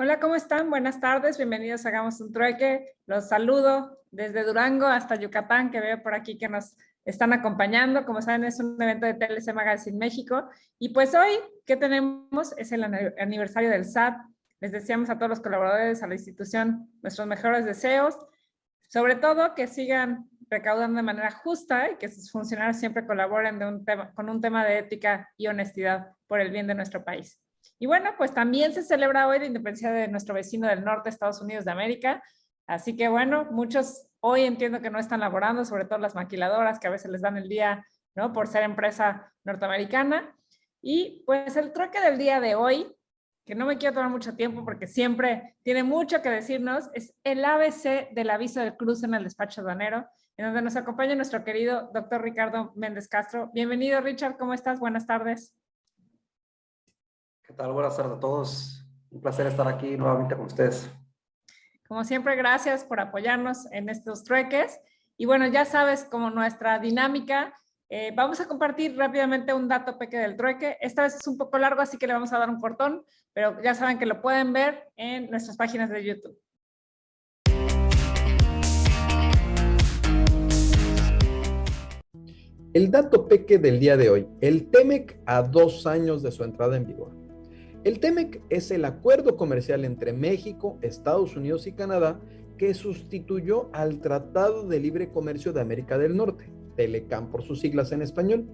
Hola, ¿cómo están? Buenas tardes, bienvenidos a Hagamos un Trueque. Los saludo desde Durango hasta Yucatán, que veo por aquí que nos están acompañando. Como saben, es un evento de TLC Magazine México. Y pues hoy, ¿qué tenemos? Es el aniversario del SAT. Les deseamos a todos los colaboradores, a la institución, nuestros mejores deseos. Sobre todo, que sigan recaudando de manera justa y que sus funcionarios siempre colaboren con un tema de ética y honestidad por el bien de nuestro país. Y bueno, pues también se celebra hoy la independencia de nuestro vecino del norte, Estados Unidos de América. Así que bueno, muchos hoy entiendo que no están laborando, sobre todo las maquiladoras que a veces les dan el día, ¿no? Por ser empresa norteamericana. Y pues el trueque del día de hoy, que no me quiero tomar mucho tiempo porque siempre tiene mucho que decirnos, es el ABC del aviso del cruce en el despacho aduanero, en donde nos acompaña nuestro querido doctor Ricardo Méndez Castro. Bienvenido, Richard, ¿cómo estás? Buenas tardes. ¿Qué tal? Buenas tardes a todos. Un placer estar aquí nuevamente con ustedes. Como siempre, gracias por apoyarnos en estos trueques. Y bueno, ya sabes, como nuestra dinámica, vamos a compartir rápidamente un dato peque del trueque. Esta vez es un poco largo, así que le vamos a dar un cortón, pero ya saben que lo pueden ver en nuestras páginas de YouTube. El dato peque del día de hoy, el TEMEC a 2 años de su entrada en vigor. El TEMEC es el acuerdo comercial entre México, Estados Unidos y Canadá que sustituyó al Tratado de Libre Comercio de América del Norte, TELECAM por sus siglas en español.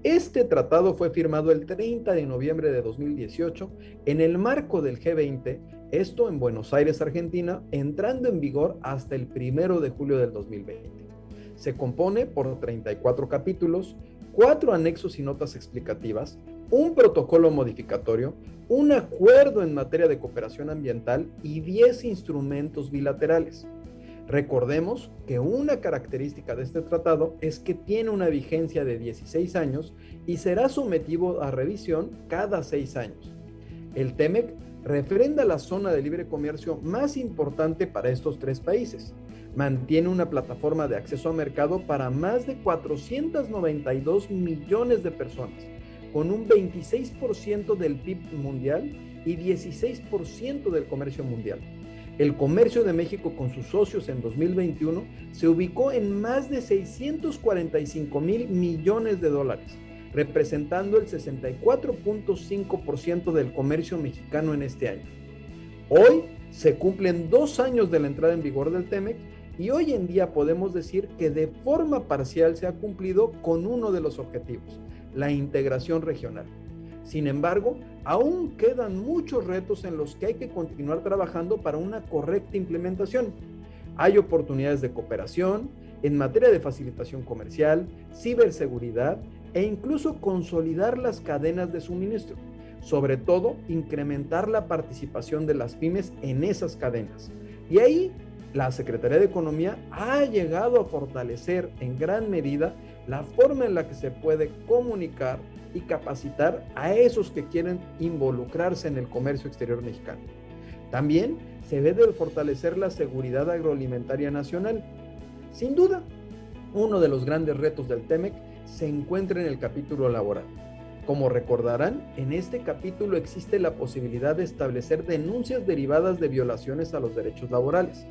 Este tratado fue firmado el 30 de noviembre de 2018 en el marco del G20, esto en Buenos Aires, Argentina, entrando en vigor hasta el 1 de julio del 2020. Se compone por 34 capítulos, 4 anexos y notas explicativas, un protocolo modificatorio, un acuerdo en materia de cooperación ambiental y 10 instrumentos bilaterales. Recordemos que una característica de este tratado es que tiene una vigencia de 16 años y será sometido a revisión cada 6 años. El TEMEC refrenda la zona de libre comercio más importante para estos 3 países. Mantiene una plataforma de acceso a mercado para más de 492 millones de personas, con un 26% del PIB mundial y 16% del comercio mundial. El comercio de México con sus socios en 2021 se ubicó en más de 645 mil millones de dólares, representando el 64.5% del comercio mexicano en este año. Hoy se cumplen 2 años de la entrada en vigor del TEMEC y hoy en día podemos decir que de forma parcial se ha cumplido con uno de los objetivos, la integración regional. Sin embargo, aún quedan muchos retos en los que hay que continuar trabajando para una correcta implementación. Hay oportunidades de cooperación en materia de facilitación comercial, ciberseguridad e incluso consolidar las cadenas de suministro. Sobre todo, incrementar la participación de las pymes en esas cadenas. Y ahí, la Secretaría de Economía ha llegado a fortalecer en gran medida la forma en la que se puede comunicar y capacitar a esos que quieren involucrarse en el comercio exterior mexicano. También se debe fortalecer la seguridad agroalimentaria nacional. Sin duda, uno de los grandes retos del TEMEC se encuentra en el capítulo laboral. Como recordarán, en este capítulo existe la posibilidad de establecer denuncias derivadas de violaciones a los derechos laborales,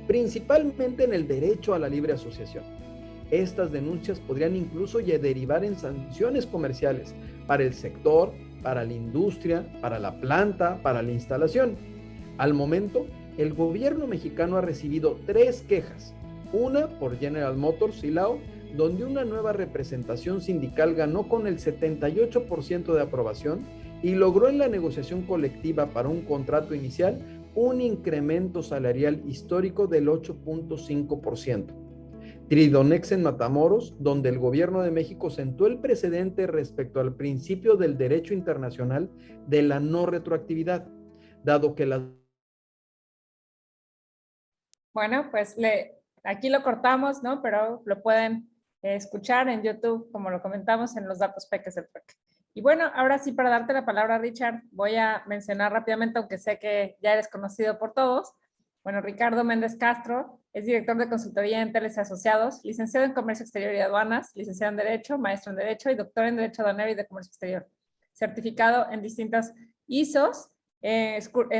principalmente en el derecho a la libre asociación. Estas denuncias podrían incluso derivar en sanciones comerciales para el sector, para la industria, para la planta, para la instalación. Al momento, el gobierno mexicano ha recibido 3 quejas, una por General Motors, Silao, donde una nueva representación sindical ganó con el 78% de aprobación y logró en la negociación colectiva para un contrato inicial un incremento salarial histórico del 8.5%. Tridonex en Matamoros, donde el gobierno de México sentó el precedente respecto al principio del derecho internacional de la no retroactividad, dado que la... Bueno, pues aquí lo cortamos, ¿no? Pero lo pueden escuchar en YouTube, como lo comentamos, en los datos peques del trueque. Y bueno, ahora sí, para darte la palabra, Richard, voy a mencionar rápidamente, aunque sé que ya eres conocido por todos. Bueno, Ricardo Méndez Castro es director de consultoría en TLC Asociados, licenciado en Comercio Exterior y Aduanas, licenciado en Derecho, maestro en Derecho y doctor en Derecho Aduanero y de Comercio Exterior. Certificado en distintas ISOs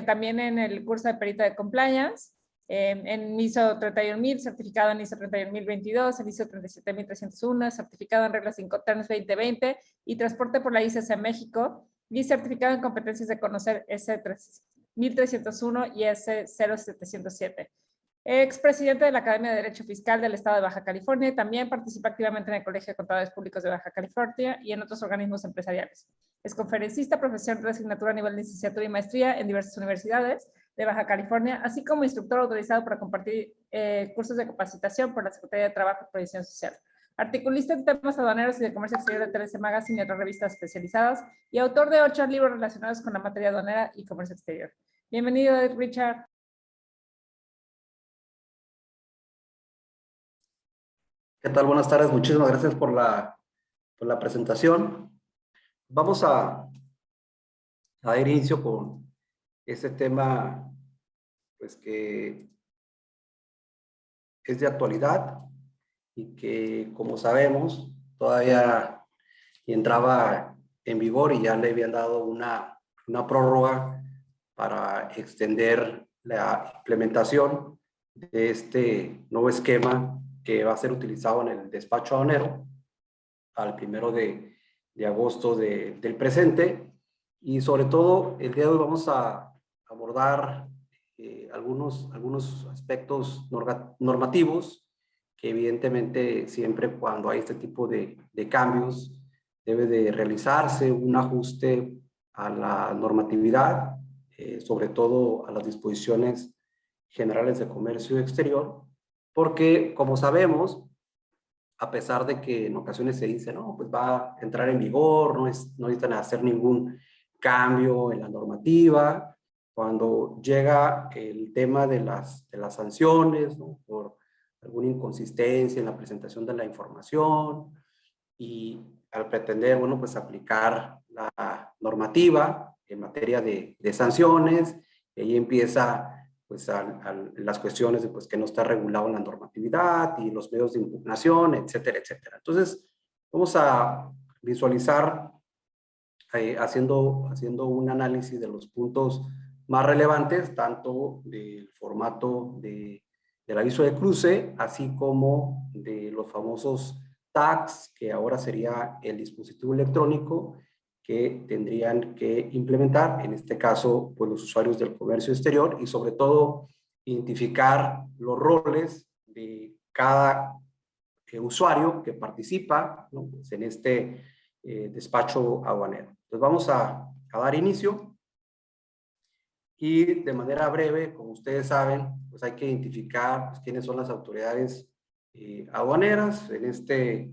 también en el curso de perito de compliance, en ISO 31000, certificado en ISO 31022, en ISO 37301, certificado en reglas Incoterms 2020 y transporte por la ICC México y certificado en competencias de conocer S1301 y S0707. Expresidente de la Academia de Derecho Fiscal del Estado de Baja California y también participa activamente en el Colegio de Contadores Públicos de Baja California y en otros organismos empresariales. Es conferencista, profesor de asignatura a nivel de licenciatura y maestría en diversas universidades de Baja California, así como instructor autorizado para compartir cursos de capacitación por la Secretaría de Trabajo y Previsión Social. Articulista en temas aduaneros y de comercio exterior de TLC Magazine y otras revistas especializadas y autor de 8 libros relacionados con la materia aduanera y comercio exterior. Bienvenido, Richard. ¿Qué tal? Buenas tardes. Muchísimas gracias por la presentación. Vamos a dar inicio con este tema, pues que es de actualidad y que, como sabemos, todavía entraba en vigor y ya le habían dado una prórroga para extender la implementación de este nuevo esquema que va a ser utilizado en el despacho aduanero al 1 de agosto del presente. Y sobre todo, el día de hoy vamos a abordar algunos aspectos normativos que evidentemente siempre cuando hay este tipo de cambios debe de realizarse un ajuste a la normatividad, sobre todo a las disposiciones generales de comercio exterior, porque como sabemos, a pesar de que en ocasiones se dice, no, pues va a entrar en vigor, no necesitan hacer ningún cambio en la normativa, cuando llega el tema de las sanciones, ¿no? Por alguna inconsistencia en la presentación de la información y al pretender, bueno, pues aplicar la normativa en materia de sanciones, y ahí empieza pues las cuestiones de pues que no está regulado en la normatividad y los medios de impugnación, etcétera, etcétera. Entonces, vamos a visualizar haciendo un análisis de los puntos más relevantes, tanto del formato del aviso de cruce, así como de los famosos tags, que ahora sería el dispositivo electrónico que tendrían que implementar, en este caso, pues los usuarios del comercio exterior y sobre todo identificar los roles de cada usuario que participa, ¿no? Pues en este despacho aduanero. Entonces vamos a dar inicio y de manera breve, como ustedes saben, pues hay que identificar pues, quiénes son las autoridades aduaneras. En este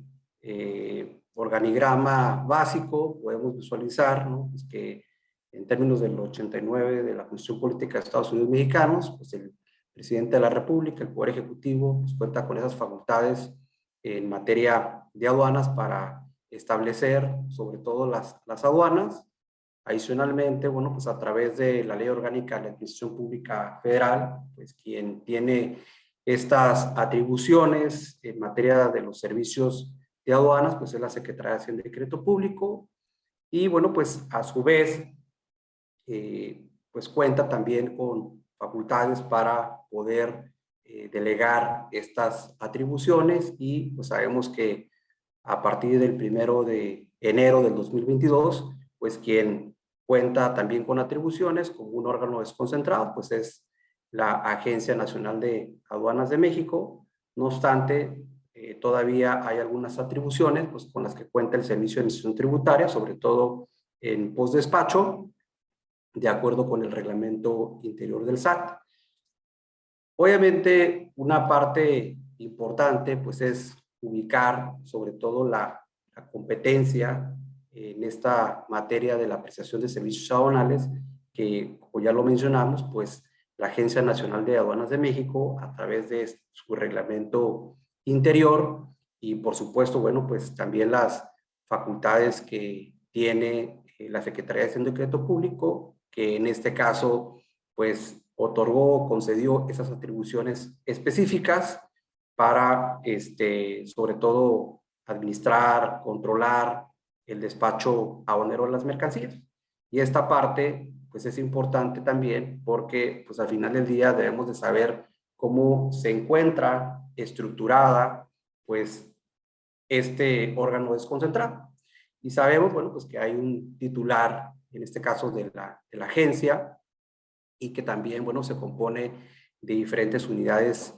organigrama básico podemos visualizar, ¿no? Pues que en términos del 89 de la Constitución Política de Estados Unidos Mexicanos, pues el presidente de la República, el Poder Ejecutivo, pues cuenta con esas facultades en materia de aduanas para establecer sobre todo las aduanas. Adicionalmente, bueno, pues a través de la Ley Orgánica de la Administración Pública Federal, pues quien tiene estas atribuciones en materia de los servicios de aduanas, pues es la Secretaría de Hacienda y Decreto Público. Y bueno, pues a su vez, pues cuenta también con facultades para poder delegar estas atribuciones y pues sabemos que a partir del 1 de enero del 2022, pues quien cuenta también con atribuciones como un órgano desconcentrado, pues es la Agencia Nacional de Aduanas de México. No obstante, todavía hay algunas atribuciones pues, con las que cuenta el Servicio de Administración Tributaria, sobre todo en postdespacho, de acuerdo con el reglamento interior del SAT. Obviamente, una parte importante pues es ubicar sobre todo la competencia en esta materia de la apreciación de servicios aduanales, que como ya lo mencionamos, pues la Agencia Nacional de Aduanas de México, a través de su reglamento interior y por supuesto, bueno, pues también las facultades que tiene la Secretaría de Hacienda y Decreto Público, que en este caso, pues otorgó, concedió esas atribuciones específicas para, sobre todo, administrar, controlar el despacho aduanero de las mercancías. Y esta parte, pues es importante también porque pues al final del día debemos de saber cómo se encuentra estructurada pues este órgano desconcentrado. Y sabemos, bueno, pues que hay un titular, en este caso de la agencia, y que también, bueno, se compone de diferentes unidades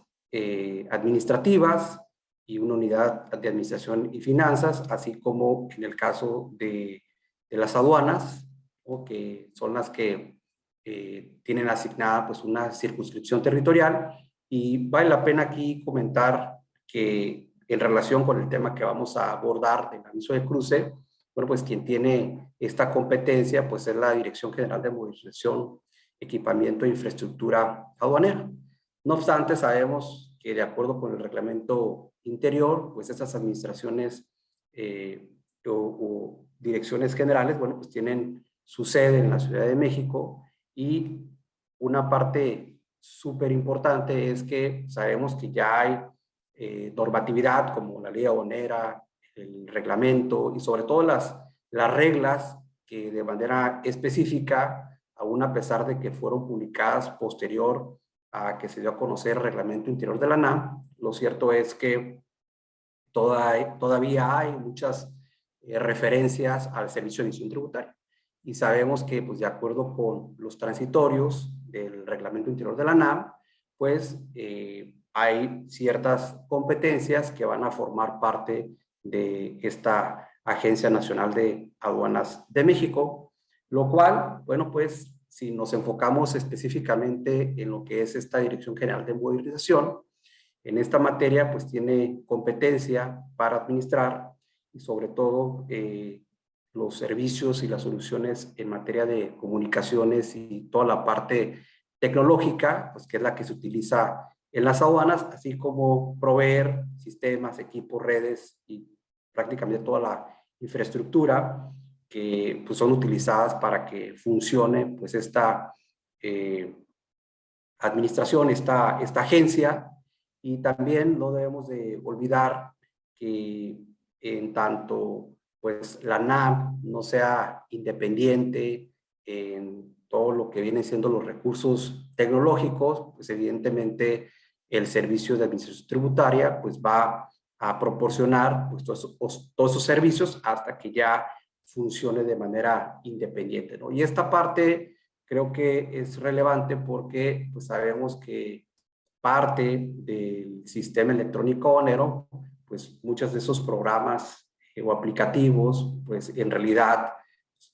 administrativas y una unidad de administración y finanzas, así como en el caso de las aduanas, ¿no? Que son las que tienen asignada pues una circunscripción territorial. Y vale la pena aquí comentar que en relación con el tema que vamos a abordar del aviso de cruce, bueno, pues quien tiene esta competencia pues es la Dirección General de Movilización, Equipamiento e Infraestructura Aduanera. No obstante, sabemos que de acuerdo con el reglamento interior, pues estas administraciones o direcciones generales, bueno, pues tienen su sede en la Ciudad de México, y una parte súper importante es que sabemos que ya hay normatividad como la ley aduanera, el reglamento y sobre todo las reglas que de manera específica, aún a pesar de que fueron publicadas posterior a que se dio a conocer el reglamento interior de la ANAM, lo cierto es que todavía hay muchas referencias al servicio de emisión tributaria. Y sabemos que, pues, de acuerdo con los transitorios del reglamento interior de la ANAM, pues hay ciertas competencias que van a formar parte de esta Agencia Nacional de Aduanas de México, lo cual, bueno, pues si nos enfocamos específicamente en lo que es esta Dirección General de Movilización, en esta materia pues tiene competencia para administrar y sobre todo los servicios y las soluciones en materia de comunicaciones y toda la parte tecnológica, pues que es la que se utiliza en las aduanas, así como proveer sistemas, equipos, redes y prácticamente toda la infraestructura que pues, son utilizadas para que funcione pues esta administración, esta agencia. Y también no debemos de olvidar que en tanto pues la NAM no sea independiente en todo lo que vienen siendo los recursos tecnológicos, pues evidentemente el servicio de administración tributaria pues va a proporcionar pues, todos esos servicios hasta que ya funcione de manera independiente, ¿no? Y esta parte creo que es relevante porque pues sabemos que parte del sistema electrónico aduanero, pues muchos de esos programas o aplicativos, pues en realidad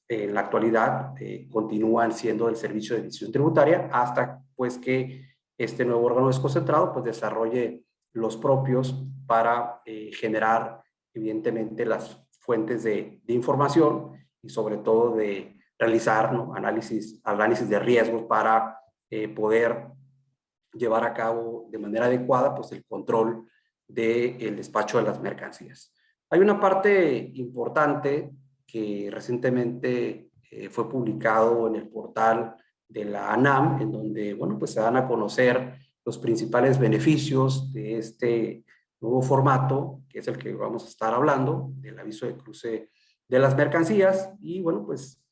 en la actualidad continúan siendo del servicio de administración tributaria hasta pues que este nuevo órgano desconcentrado pues desarrolle los propios para generar evidentemente las fuentes de información y sobre todo de realizar, ¿no?, análisis de riesgos para poder llevar a cabo de manera adecuada pues el control del despacho de las mercancías. Hay una parte importante que recientemente fue publicado en el portal de la ANAM, en donde, bueno, pues se dan a conocer los principales beneficios de este nuevo formato, que es el que vamos a estar hablando, del aviso de cruce de las mercancías. Y bueno, pues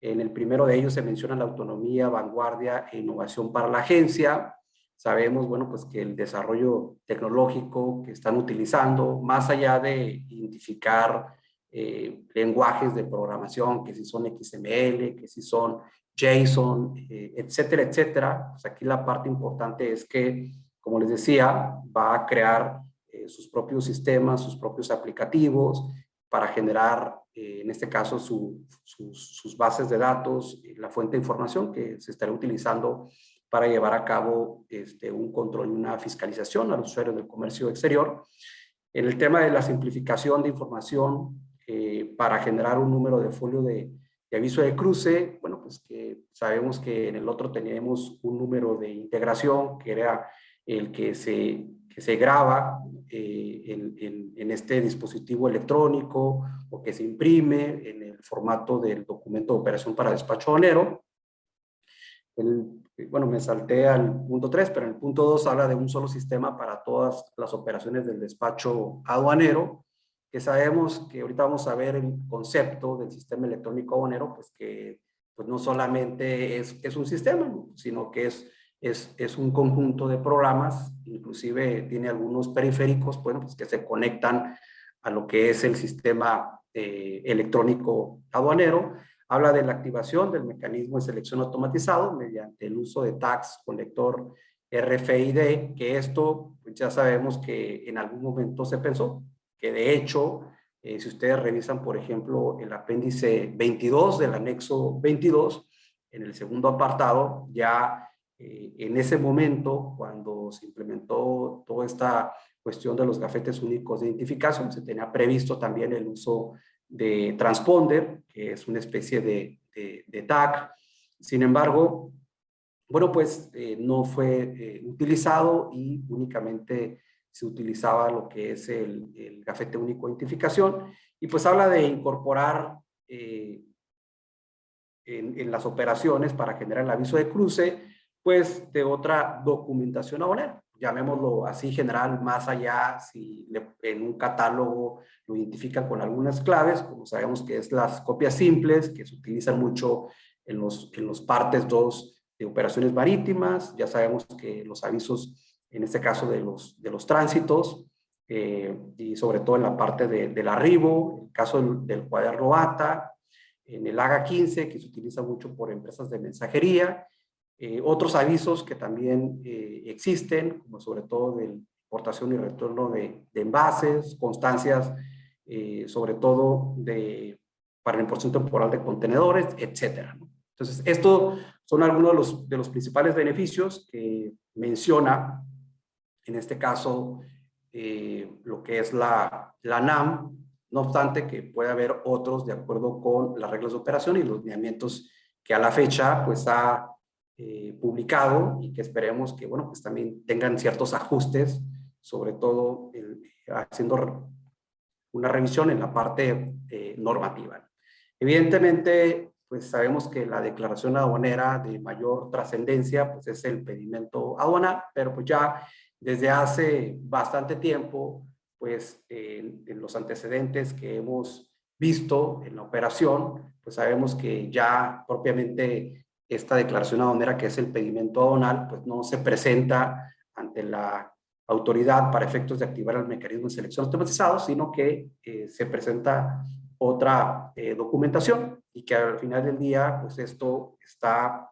en el primero de ellos se menciona la autonomía, vanguardia e innovación para la agencia. Sabemos, bueno, pues que el desarrollo tecnológico que están utilizando, más allá de identificar lenguajes de programación, que si son XML, que si son JSON, etcétera, etcétera, pues aquí la parte importante es que, como les decía, va a crear sus propios sistemas, sus propios aplicativos para generar, en este caso, sus bases de datos, la fuente de información que se estará utilizando para llevar a cabo un control y una fiscalización a los usuarios del comercio exterior. En el tema de la simplificación de información para generar un número de folio de aviso de cruce, bueno, pues que sabemos que en el otro teníamos un número de integración que era el que se graba en este dispositivo electrónico o que se imprime en el formato del documento de operación para despacho aduanero. Bueno, me salté al punto 3, pero en el punto 2 habla de un solo sistema para todas las operaciones del despacho aduanero, que sabemos que ahorita vamos a ver el concepto del sistema electrónico aduanero, pues que pues no solamente es un sistema, ¿no? Sino que es un conjunto de programas, inclusive tiene algunos periféricos, bueno, pues que se conectan a lo que es el sistema electrónico aduanero. Habla de la activación del mecanismo de selección automatizado mediante el uso de tags con lector RFID, que esto pues ya sabemos que en algún momento se pensó, que de hecho, si ustedes revisan, por ejemplo, el apéndice 22 del anexo 22, en el segundo apartado, ya en ese momento, cuando se implementó toda esta cuestión de los gafetes únicos de identificación, se tenía previsto también el uso de transponder, que es una especie de tag. Sin embargo, bueno, pues no fue utilizado y únicamente se utilizaba lo que es el gafete único de identificación, y pues habla de incorporar en las operaciones para generar el aviso de cruce, pues de otra documentación aduanera, llamémoslo así general, más allá si en un catálogo lo identifican con algunas claves, como sabemos que es las copias simples, que se utilizan mucho en los partes 2 de operaciones marítimas. Ya sabemos que los avisos, en este caso de los tránsitos, y sobre todo en la parte del arribo, en el caso del cuaderno ATA, en el AGA 15, que se utiliza mucho por empresas de mensajería, otros avisos que también existen, como sobre todo de importación y retorno de envases, constancias, sobre todo para la importación temporal de contenedores, etcétera, ¿no? Entonces, estos son algunos de los principales beneficios que menciona, en este caso, lo que es la NAM, no obstante que puede haber otros de acuerdo con las reglas de operación y los lineamientos que a la fecha pues ha publicado, y que esperemos que, bueno, pues también tengan ciertos ajustes, sobre todo haciendo una revisión en la parte normativa. Evidentemente, pues sabemos que la declaración aduanera de mayor trascendencia pues es el pedimento aduanal, pero pues ya desde hace bastante tiempo, pues en los antecedentes que hemos visto en la operación, pues sabemos que ya propiamente esta declaración aduanera, que es el pedimento aduanal, pues no se presenta ante la autoridad para efectos de activar el mecanismo de selección automatizado, sino que se presenta otra documentación, y que al final del día, pues esto está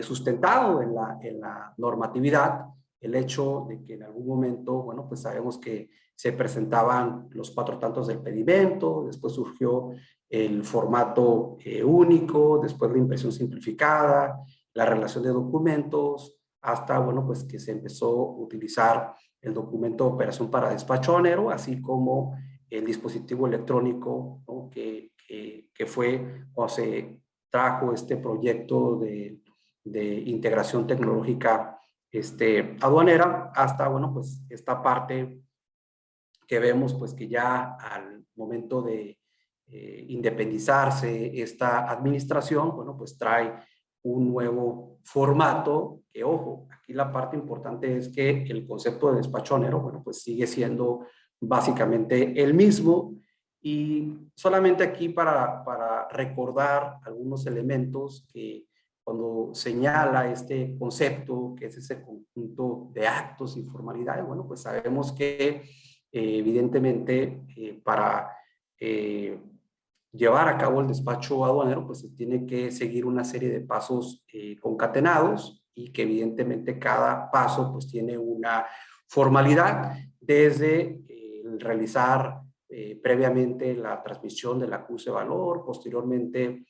sustentado en la normatividad, el hecho de que en algún momento, bueno, pues sabemos que se presentaban los 4 tantos del pedimento, después surgió el formato único, después la impresión simplificada, la relación de documentos, hasta, bueno, pues que se empezó a utilizar el documento de operación para despacho aduanero, así como el dispositivo electrónico, ¿no? que fue cuando se trajo este proyecto de integración tecnológica aduanera, hasta, bueno, pues esta parte que vemos, pues que ya al momento de independizarse esta administración, bueno, pues trae un nuevo formato, que ojo, aquí la parte importante es que el concepto de despacho aduanero, bueno, pues sigue siendo básicamente el mismo, y solamente aquí para recordar algunos elementos que cuando señala este concepto, que es ese conjunto de actos y formalidades, bueno, pues sabemos que evidentemente para llevar a cabo el despacho aduanero, pues se tiene que seguir una serie de pasos concatenados, y que evidentemente cada paso pues tiene una formalidad, desde realizar previamente la transmisión del acuse de valor, posteriormente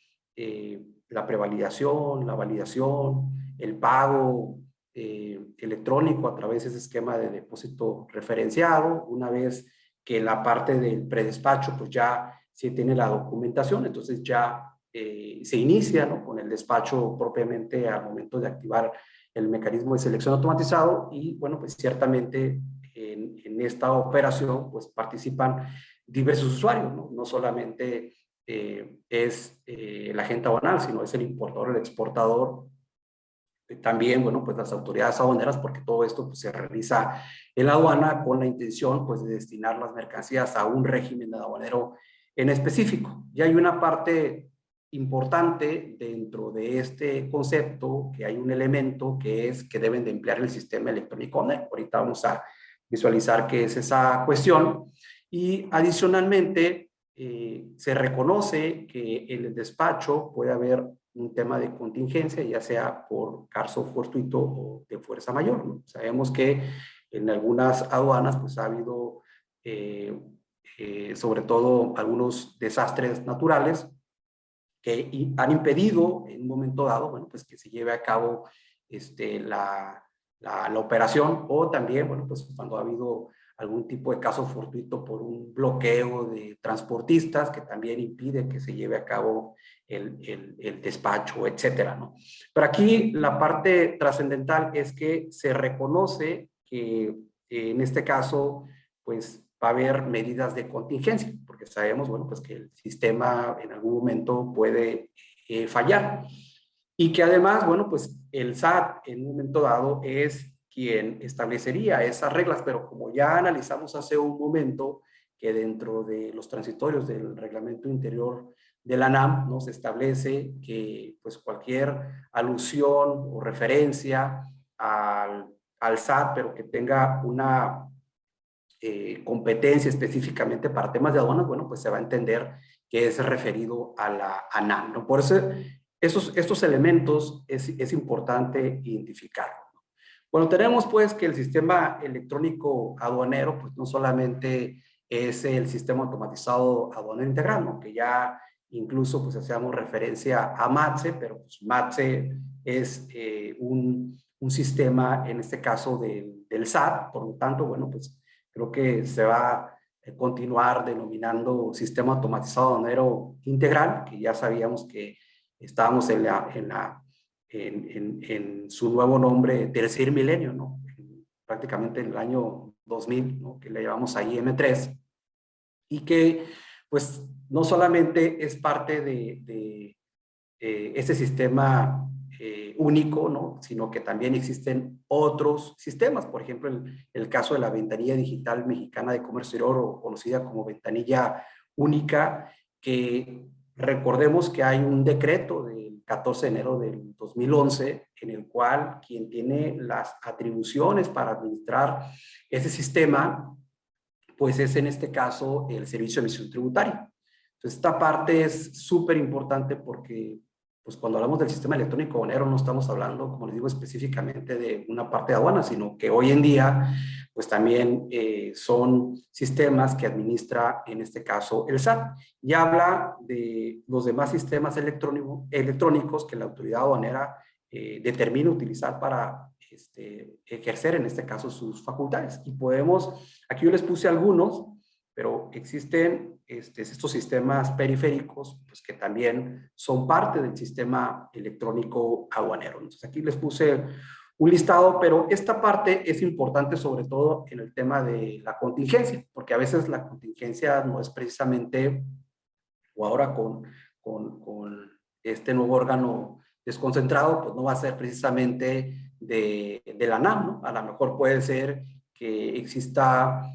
la prevalidación, la validación, el pago electrónico a través de ese esquema de depósito referenciado. Una vez que la parte del predespacho pues ya se tiene la documentación, entonces ya se inicia, ¿no?, con el despacho propiamente al momento de activar el mecanismo de selección automatizado. Y bueno, pues ciertamente en esta operación pues participan diversos usuarios, ¿no? No solamente es el agente aduanal, sino es el importador, el exportador, también, bueno, pues las autoridades aduaneras, porque todo esto pues se realiza en la aduana con la intención pues de destinar las mercancías a un régimen aduanero en específico. Y hay una parte importante dentro de este concepto que hay un elemento que es que deben de emplear el sistema electrónico ONER. Ahorita vamos a visualizar qué es esa cuestión. Y adicionalmente, se reconoce que en el despacho puede haber un tema de contingencia, ya sea por caso fortuito o de fuerza mayor, ¿no? Sabemos que en algunas aduanas pues ha habido sobre todo algunos desastres naturales que han impedido en un momento dado, bueno, pues que se lleve a cabo la operación, o también, bueno, pues cuando ha habido algún tipo de caso fortuito por un bloqueo de transportistas que también impide que se lleve a cabo el despacho, etcétera, ¿no? Pero aquí la parte trascendental es que se reconoce que en este caso, pues va a haber medidas de contingencia, porque sabemos, bueno, pues que el sistema en algún momento puede fallar. Y que además, bueno, pues el SAT en un momento dado es quien establecería esas reglas, pero como ya analizamos hace un momento, que dentro de los transitorios del reglamento interior de la ANAM nos establece que pues cualquier alusión o referencia al SAT, pero que tenga una competencia específicamente para temas de aduanas, bueno, pues se va a entender que es referido a la ANAM, ¿no? Por eso estos elementos es importante identificarlos. Bueno, tenemos pues que el sistema electrónico aduanero, pues no solamente es el sistema automatizado aduanero integral, ¿no? Que ya incluso pues hacíamos referencia a MATSE, pero pues MATSE es un sistema, en este caso del SAT, por lo tanto, bueno, pues creo que se va a continuar denominando sistema automatizado aduanero integral, que ya sabíamos que estábamos en su nuevo nombre, tercer milenio, ¿no? Prácticamente en el año 2000, ¿no? Que le llamamos a IM3, y que pues no solamente es parte de este sistema único, ¿no? Sino que también existen otros sistemas, por ejemplo, el caso de la ventanilla digital mexicana de comercio exterior, o conocida como ventanilla única, que recordemos que hay un decreto del 14 de enero del 2011 en el cual quien tiene las atribuciones para administrar ese sistema, pues es en este caso el Servicio de Emisión Tributaria. Entonces, esta parte es súper importante porque pues cuando hablamos del sistema electrónico aduanero no estamos hablando, como les digo, específicamente de una parte de aduana, sino que hoy en día pues también son sistemas que administra en este caso el SAT. Y habla de los demás sistemas electrónicos que la autoridad aduanera determina utilizar para ejercer en este caso sus facultades. Y podemos, aquí yo les puse algunos, pero existen estos sistemas periféricos pues, que también son parte del sistema electrónico aduanero. Entonces aquí les puse un listado, pero esta parte es importante sobre todo en el tema de la contingencia, porque a veces la contingencia no es precisamente, o ahora con este nuevo órgano desconcentrado, pues no va a ser precisamente de la ANAM, ¿no? A lo mejor puede ser que exista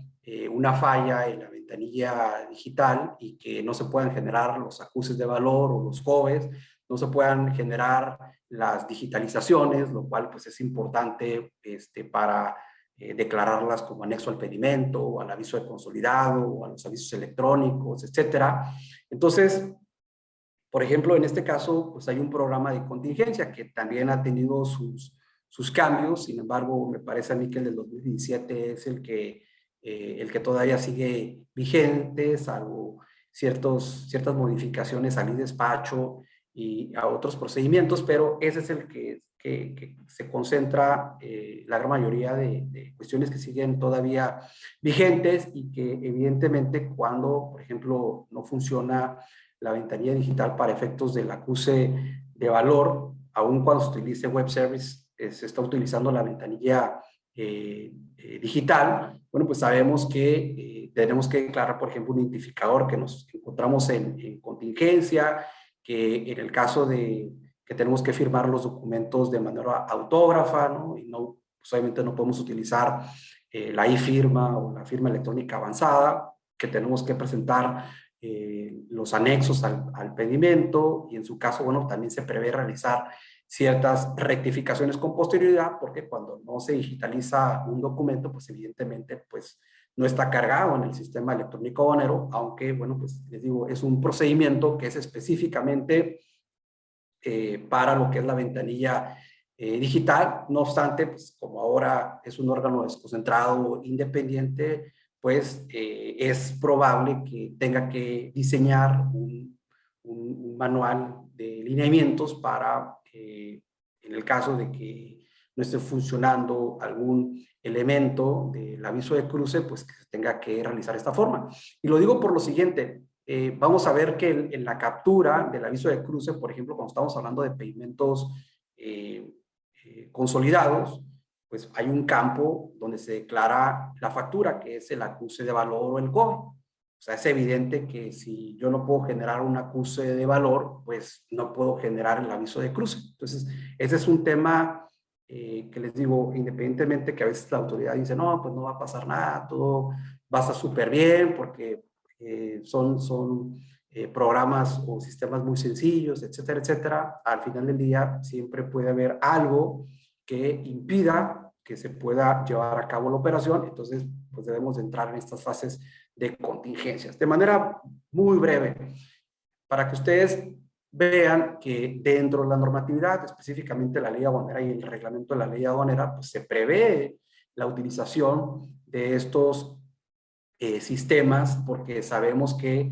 una falla en la ventanilla digital y que no se puedan generar los acuses de valor o los COBES, no se puedan generar las digitalizaciones, lo cual pues es importante para declararlas como anexo al pedimento, o al aviso de consolidado, o a los avisos electrónicos, etcétera. Entonces, por ejemplo, en este caso, pues hay un programa de contingencia que también ha tenido sus cambios. Sin embargo, me parece a mí que el del 2017 es el que todavía sigue vigente, salvo ciertas modificaciones al despacho y a otros procedimientos, pero ese es el que se concentra la gran mayoría de cuestiones que siguen todavía vigentes, y que evidentemente cuando, por ejemplo, no funciona la ventanilla digital para efectos del acuse de valor, aun cuando se utilice web service, se está utilizando la ventanilla digital, bueno, pues sabemos que tenemos que declarar, por ejemplo, un identificador que nos encontramos en contingencia, que en el caso de que tenemos que firmar los documentos de manera autógrafa, ¿no? Y no, pues obviamente no podemos utilizar la e-firma o la firma electrónica avanzada, que tenemos que presentar los anexos al pedimento, y en su caso, bueno, también se prevé realizar ciertas rectificaciones con posterioridad, porque cuando no se digitaliza un documento, pues evidentemente, pues no está cargado en el sistema electrónico aduanero, aunque, bueno, pues les digo, es un procedimiento que es específicamente para lo que es la ventanilla digital. No obstante, pues como ahora es un órgano desconcentrado independiente, pues es probable que tenga que diseñar un manual de lineamientos para, en el caso de que no esté funcionando algún elemento del aviso de cruce, pues que se tenga que realizar de esta forma. Y lo digo por lo siguiente, vamos a ver que en la captura del aviso de cruce, por ejemplo, cuando estamos hablando de pedimentos consolidados, pues hay un campo donde se declara la factura, que es el acuse de valor o el COBE. O sea, es evidente que si yo no puedo generar un acuse de valor, pues no puedo generar el aviso de cruce. Entonces, ese es un tema que les digo, independientemente que a veces la autoridad dice, no, pues no va a pasar nada, todo va a estar súper bien, porque son programas o sistemas muy sencillos, etcétera, etcétera. Al final del día siempre puede haber algo que impida que se pueda llevar a cabo la operación. Entonces, pues debemos de entrar en estas fases de contingencias. De manera muy breve, para que ustedes vean que dentro de la normatividad, específicamente la ley aduanera y el reglamento de la ley aduanera, pues se prevé la utilización de estos sistemas, porque sabemos que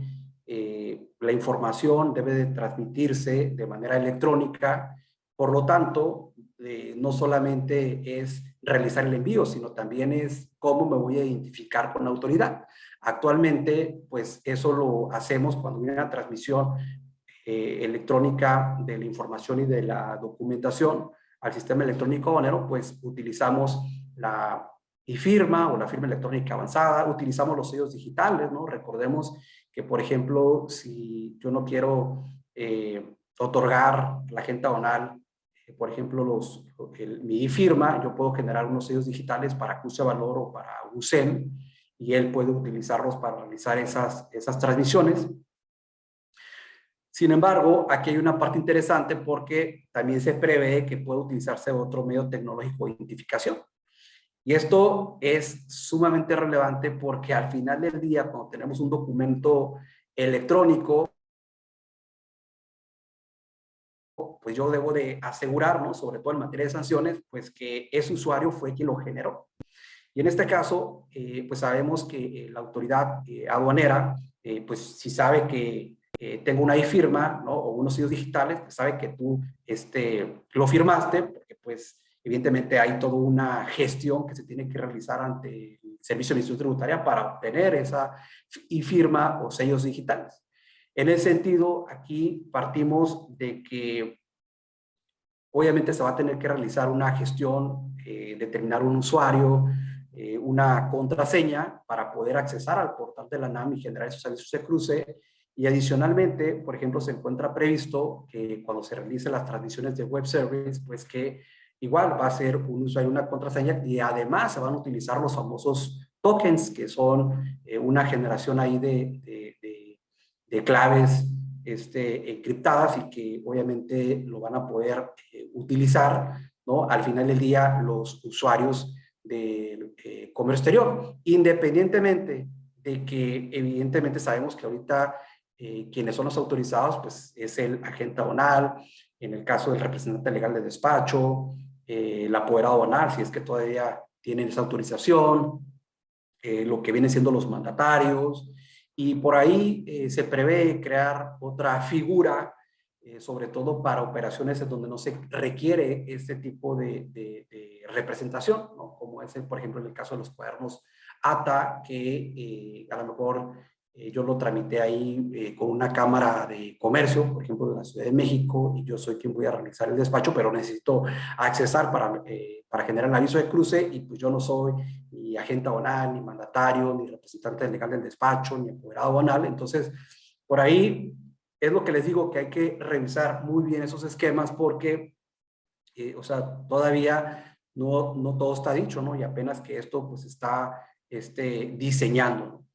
la información debe de transmitirse de manera electrónica. Por lo tanto, no solamente es realizar el envío, sino también es cómo me voy a identificar con la autoridad. Actualmente, pues eso lo hacemos cuando viene una transmisión electrónica de la información y de la documentación al sistema electrónico aduanero, pues utilizamos la firma o la firma electrónica avanzada, utilizamos los sellos digitales, ¿no? Recordemos que, por ejemplo, si yo no quiero otorgar la agente aduanal, por ejemplo, mi firma, yo puedo generar unos sellos digitales para acuse de valor o para USEM, y él puede utilizarlos para realizar esas transmisiones. Sin embargo, aquí hay una parte interesante porque también se prevé que puede utilizarse otro medio tecnológico de identificación. Y esto es sumamente relevante porque al final del día, cuando tenemos un documento electrónico, pues yo debo de asegurarnos, sobre todo en materia de sanciones, pues que ese usuario fue quien lo generó. Y en este caso, pues sabemos que la autoridad aduanera, pues si sabe que tengo una e-firma, ¿no? O unos sellos digitales, pues sabe que tú lo firmaste, porque pues evidentemente hay toda una gestión que se tiene que realizar ante el Servicio de Administración Tributaria para obtener esa e-firma o sellos digitales. En ese sentido, aquí partimos de que obviamente se va a tener que realizar una gestión, determinar un usuario, una contraseña para poder accesar al portal de la NAM y generar esos avisos de cruce. Y adicionalmente, por ejemplo, se encuentra previsto que cuando se realicen las transmisiones de web service, pues que igual va a ser un usuario, una contraseña, y además se van a utilizar los famosos tokens, que son una generación ahí de claves encriptadas, y que obviamente lo van a poder utilizar, ¿no? Al final del día, los usuarios del comercio exterior, independientemente de que evidentemente sabemos que ahorita quienes son los autorizados, pues es el agente aduanal, en el caso del representante legal de despacho, el apoderado aduanal, si es que todavía tienen esa autorización, lo que vienen siendo los mandatarios, y por ahí se prevé crear otra figura, sobre todo para operaciones en donde no se requiere este tipo de representación, ¿no? Como es, por ejemplo, en el caso de los cuadernos ATA, que a lo mejor yo lo tramité ahí con una cámara de comercio, por ejemplo, de la Ciudad de México, y yo soy quien voy a realizar el despacho, pero necesito accesar para generar el aviso de cruce, y pues yo no soy ni agente aduanal, ni mandatario, ni representante legal del despacho, ni apoderado aduanal. Entonces, por ahí es lo que les digo, que hay que revisar muy bien esos esquemas porque, o sea, todavía no todo está dicho, ¿no? Y apenas que esto pues está diseñando, ¿no?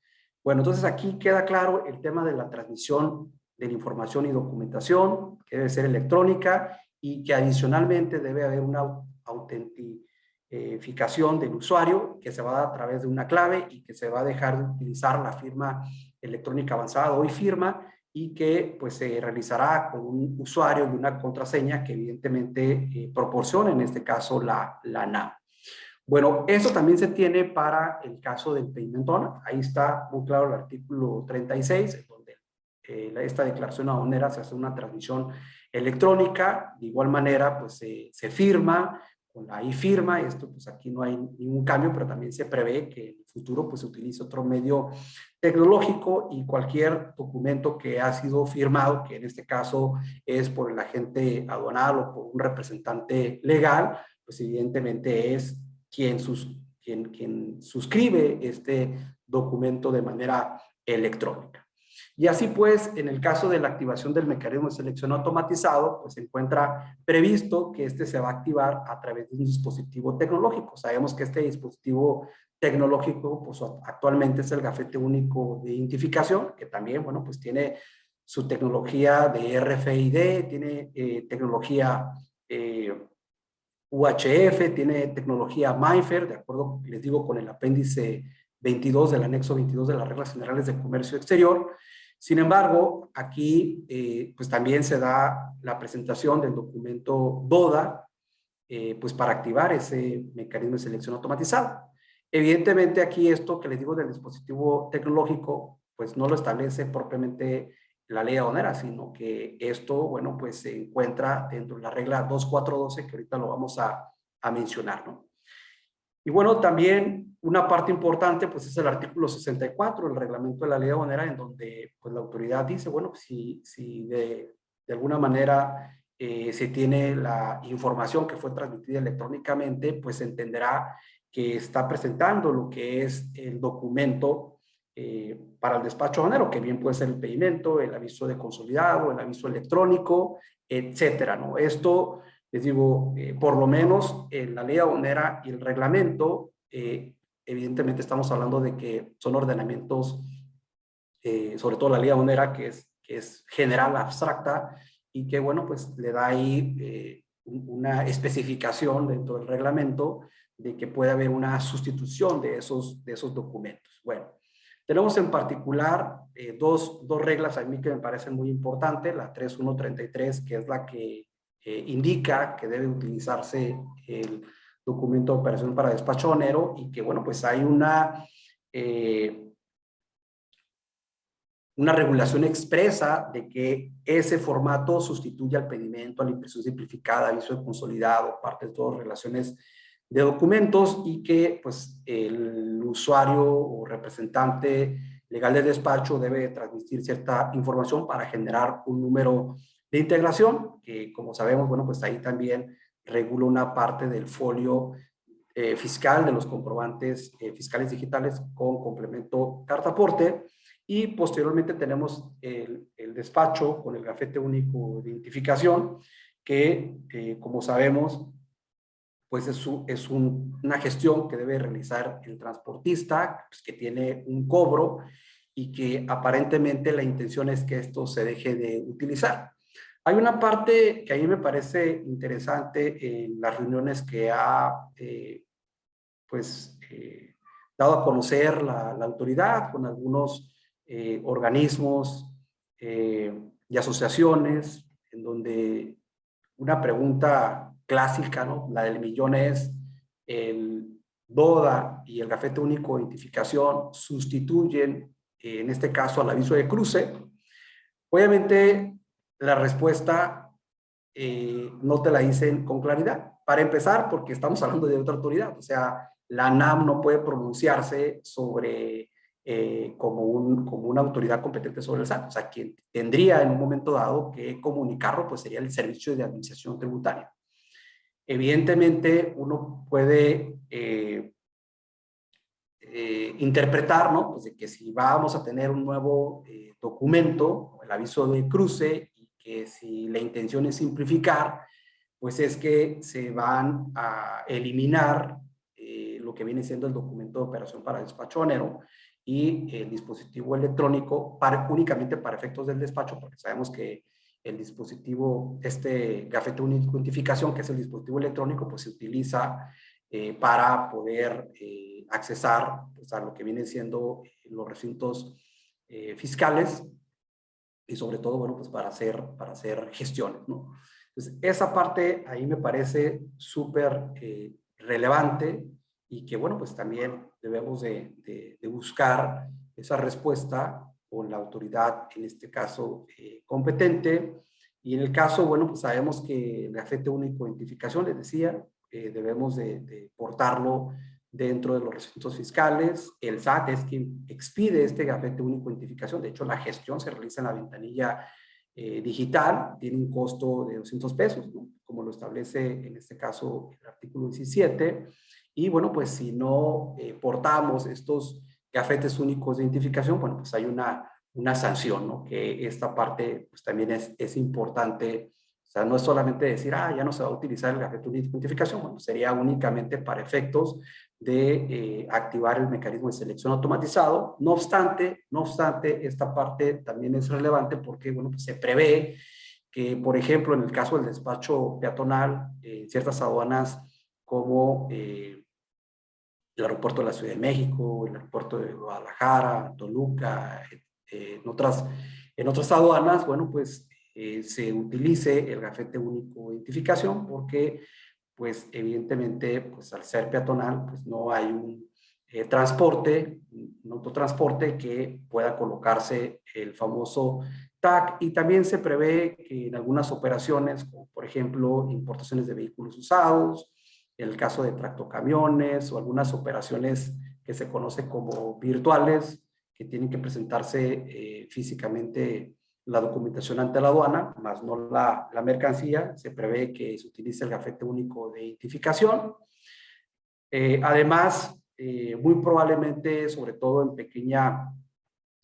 Bueno, entonces aquí queda claro el tema de la transmisión de la información y documentación, que debe ser electrónica y que adicionalmente debe haber una autentificación del usuario que se va a dar a través de una clave y que se va a dejar de utilizar la firma electrónica avanzada o firma y que pues se realizará con un usuario y una contraseña que evidentemente proporciona en este caso la NAM. Bueno, eso también se tiene para el caso del payment owner. Ahí está muy claro el artículo 36, donde esta declaración aduanera se hace una transmisión electrónica. De igual manera, pues se firma con la firma. Esto, pues aquí no hay ningún cambio, pero también se prevé que en el futuro pues se utilice otro medio tecnológico y cualquier documento que ha sido firmado, que en este caso es por el agente aduanal o por un representante legal, pues evidentemente es quien suscribe este documento de manera electrónica. Y así pues, en el caso de la activación del mecanismo de selección automatizado, pues se encuentra previsto que este se va a activar a través de un dispositivo tecnológico. Sabemos que este dispositivo tecnológico, pues actualmente es el Gafete Único de Identificación, que también, bueno, pues tiene su tecnología de RFID, tiene tecnología UHF, tiene tecnología MIFARE, de acuerdo, les digo, con el apéndice 22 del anexo 22 de las reglas generales de comercio exterior. Sin embargo, aquí pues también se da la presentación del documento DODA, pues para activar ese mecanismo de selección automatizado. Evidentemente aquí esto que les digo del dispositivo tecnológico, pues no lo establece propiamente la ley aduanera, sino que esto, bueno, pues se encuentra dentro de la regla 2412, que ahorita lo vamos a mencionar, ¿no? Y bueno, también una parte importante, pues es el artículo 64, el reglamento de la ley aduanera, en donde pues la autoridad dice, bueno, si de alguna manera se tiene la información que fue transmitida electrónicamente, pues se entenderá que está presentando lo que es el documento para el despacho aduanero, que bien puede ser el pedimento, el aviso de consolidado, el aviso electrónico, etcétera, ¿no? Esto, les digo, por lo menos en la ley aduanera y el reglamento, evidentemente estamos hablando de que son ordenamientos, sobre todo la ley aduanera, que es general, abstracta, y que, bueno, pues le da ahí una especificación dentro del reglamento de que puede haber una sustitución de esos documentos. Bueno, tenemos en particular dos reglas a mí que me parecen muy importantes, la 3133, que es la que indica que debe utilizarse el documento de operación para despacho aduanero y que, bueno, pues hay una regulación expresa de que ese formato sustituye al pedimento, a la impresión simplificada, aviso de consolidado, parte de todas las relaciones de documentos y que pues el usuario o representante legal del despacho debe transmitir cierta información para generar un número de integración, que como sabemos, bueno, pues ahí también regula una parte del folio fiscal de los comprobantes fiscales digitales con complemento cartaporte. Y posteriormente tenemos el despacho con el Gafete Único de Identificación, que como sabemos, pues es una gestión que debe realizar el transportista, pues que tiene un cobro y que aparentemente la intención es que esto se deje de utilizar. Hay una parte que a mí me parece interesante en las reuniones que ha dado a conocer la autoridad con algunos organismos y asociaciones, en donde una pregunta clásica, ¿no? La del millón es, el DODA y el Gafete Único de Identificación sustituyen, en este caso, al aviso de cruce. Obviamente, la respuesta no te la dicen con claridad. Para empezar, porque estamos hablando de otra autoridad, o sea, la NAM no puede pronunciarse sobre como una autoridad competente sobre el SAT. O sea, quien tendría en un momento dado que comunicarlo, pues sería el Servicio de Administración Tributaria. Evidentemente, uno puede interpretar, ¿no? Pues de que si vamos a tener un nuevo documento, el aviso de cruce, y que si la intención es simplificar, pues es que se van a eliminar lo que viene siendo el documento de operación para despacho aduanero y el dispositivo electrónico únicamente para efectos del despacho, porque sabemos que el dispositivo, este gafete único de identificación, que es el dispositivo electrónico, pues se utiliza para poder accesar pues, a lo que vienen siendo los recintos fiscales y sobre todo, bueno, pues para hacer gestiones, ¿no? Entonces, esa parte ahí me parece súper relevante y que, bueno, pues también debemos de buscar esa respuesta con la autoridad, en este caso, competente. Y en el caso, bueno, pues sabemos que el gafete único de identificación, les decía, debemos de portarlo dentro de los recintos fiscales. El SAT es quien expide este gafete único de identificación. De hecho, la gestión se realiza en la ventanilla digital, tiene un costo de 200 pesos, ¿no? Como lo establece en este caso el artículo 17. Y bueno, pues si no portamos estos gafetes únicos de identificación, bueno, pues hay una sanción, ¿no? Que esta parte pues también es importante. O sea, no es solamente decir, ya no se va a utilizar el gafete único de identificación, bueno, sería únicamente para efectos de activar el mecanismo de selección automatizado. No obstante, esta parte también es relevante porque, bueno, pues se prevé que, por ejemplo, en el caso del despacho peatonal, ciertas aduanas como el aeropuerto de la Ciudad de México, el aeropuerto de Guadalajara, Toluca, en otras aduanas, bueno, pues se utilice el gafete único de identificación porque pues evidentemente, pues al ser peatonal, pues no hay un un autotransporte que pueda colocarse el famoso tag, y también se prevé que en algunas operaciones, como por ejemplo importaciones de vehículos usados, en el caso de tractocamiones o algunas operaciones que se conocen como virtuales, que tienen que presentarse físicamente la documentación ante la aduana, más no la mercancía, se prevé que se utilice el gafete único de identificación. Además, muy probablemente, sobre todo en pequeña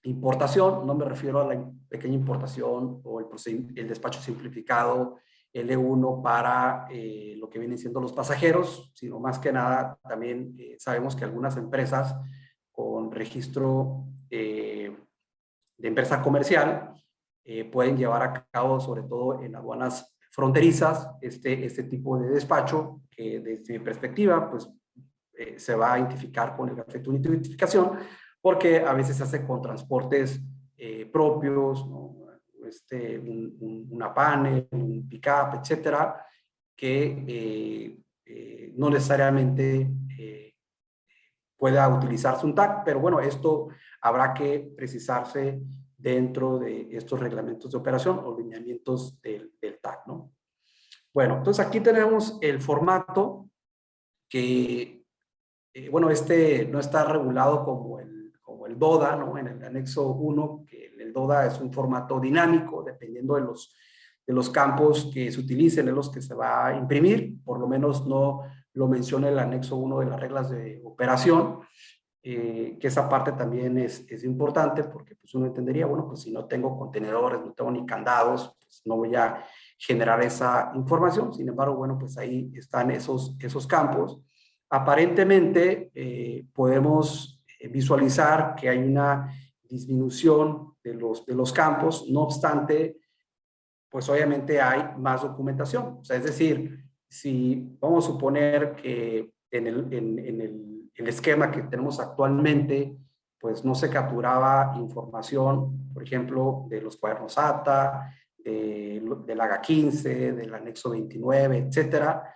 importación, no me refiero a la pequeña importación o el despacho simplificado L1 para lo que vienen siendo los pasajeros, sino más que nada también sabemos que algunas empresas con registro de empresa comercial pueden llevar a cabo, sobre todo en aduanas fronterizas, este tipo de despacho, que desde mi perspectiva, pues se va a identificar con el gafete único de identificación, porque a veces se hace con transportes propios, ¿no? Una panel, un pick-up, etcétera, que no necesariamente pueda utilizarse un tag, pero bueno, esto habrá que precisarse dentro de estos reglamentos de operación o lineamientos del tag, ¿no? Bueno, entonces aquí tenemos el formato que, bueno, no está regulado como el DODA, ¿no? En el anexo 1, que el DODA es un formato dinámico, dependiendo de los campos que se utilicen, en los que se va a imprimir, por lo menos no lo menciona el anexo 1 de las reglas de operación. Que esa parte también es importante porque pues uno entendería, bueno, pues si no tengo contenedores, no tengo ni candados, pues no voy a generar esa información. Sin embargo, bueno, pues ahí están esos campos. Aparentemente podemos visualizar que hay una disminución de los campos, no obstante, pues obviamente hay más documentación. O sea, es decir, si vamos a suponer que en el esquema que tenemos actualmente, pues no se capturaba información, por ejemplo, de los cuadernos ATA, del AGA 15, del anexo 29, etcétera,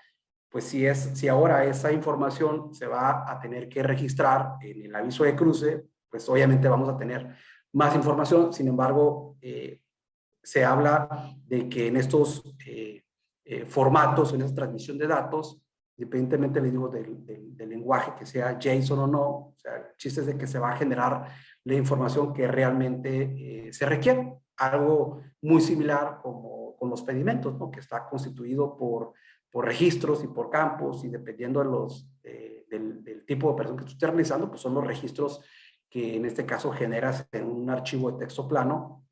pues si ahora esa información se va a tener que registrar en el aviso de cruce, pues obviamente vamos a tener más información. Sin embargo, se habla de que en estos formatos, en esta transmisión de datos, independientemente, les digo, del lenguaje, que sea JSON o no, o sea, el chiste es de que se va a generar la información que realmente se requiere. Algo muy similar como con los pedimentos, ¿no? Que está constituido por registros y por campos, y dependiendo del tipo de operación que tú estés realizando, pues son los registros que en este caso generas en un archivo de texto plano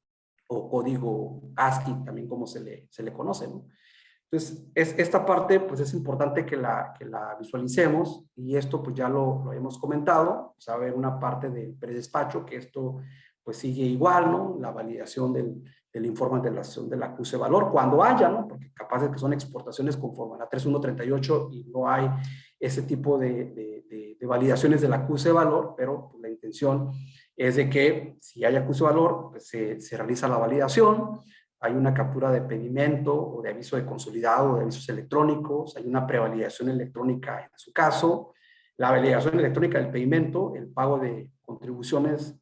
o código ASCII, también como se le conoce, ¿no? Entonces, esta parte pues es importante que la visualicemos, y esto pues ya lo hemos comentado. Pues, va a haber una parte del predespacho que esto pues sigue igual, ¿no? La validación del informe de del acuse de valor cuando haya, ¿no? Porque capaz de que son exportaciones conforme a la 3138 y no hay ese tipo de validaciones del acuse de valor, pero pues, la intención es de que si hay acuse de valor, pues se realiza la validación. Hay una captura de pedimento o de aviso de consolidado, de avisos electrónicos, hay una prevalidación electrónica en su caso, la validación electrónica del pedimento, el pago de contribuciones,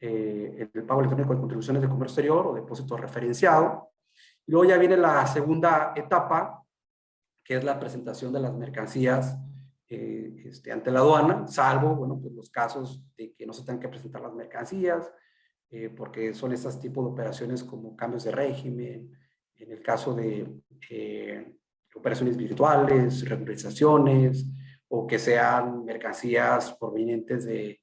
el pago electrónico de contribuciones de comercio exterior o depósito referenciado. Y luego ya viene la segunda etapa, que es la presentación de las mercancías ante la aduana, salvo, bueno, pues los casos de que no se tengan que presentar las mercancías, porque son estos tipos de operaciones como cambios de régimen, en el caso de operaciones virtuales, regularizaciones, o que sean mercancías provenientes de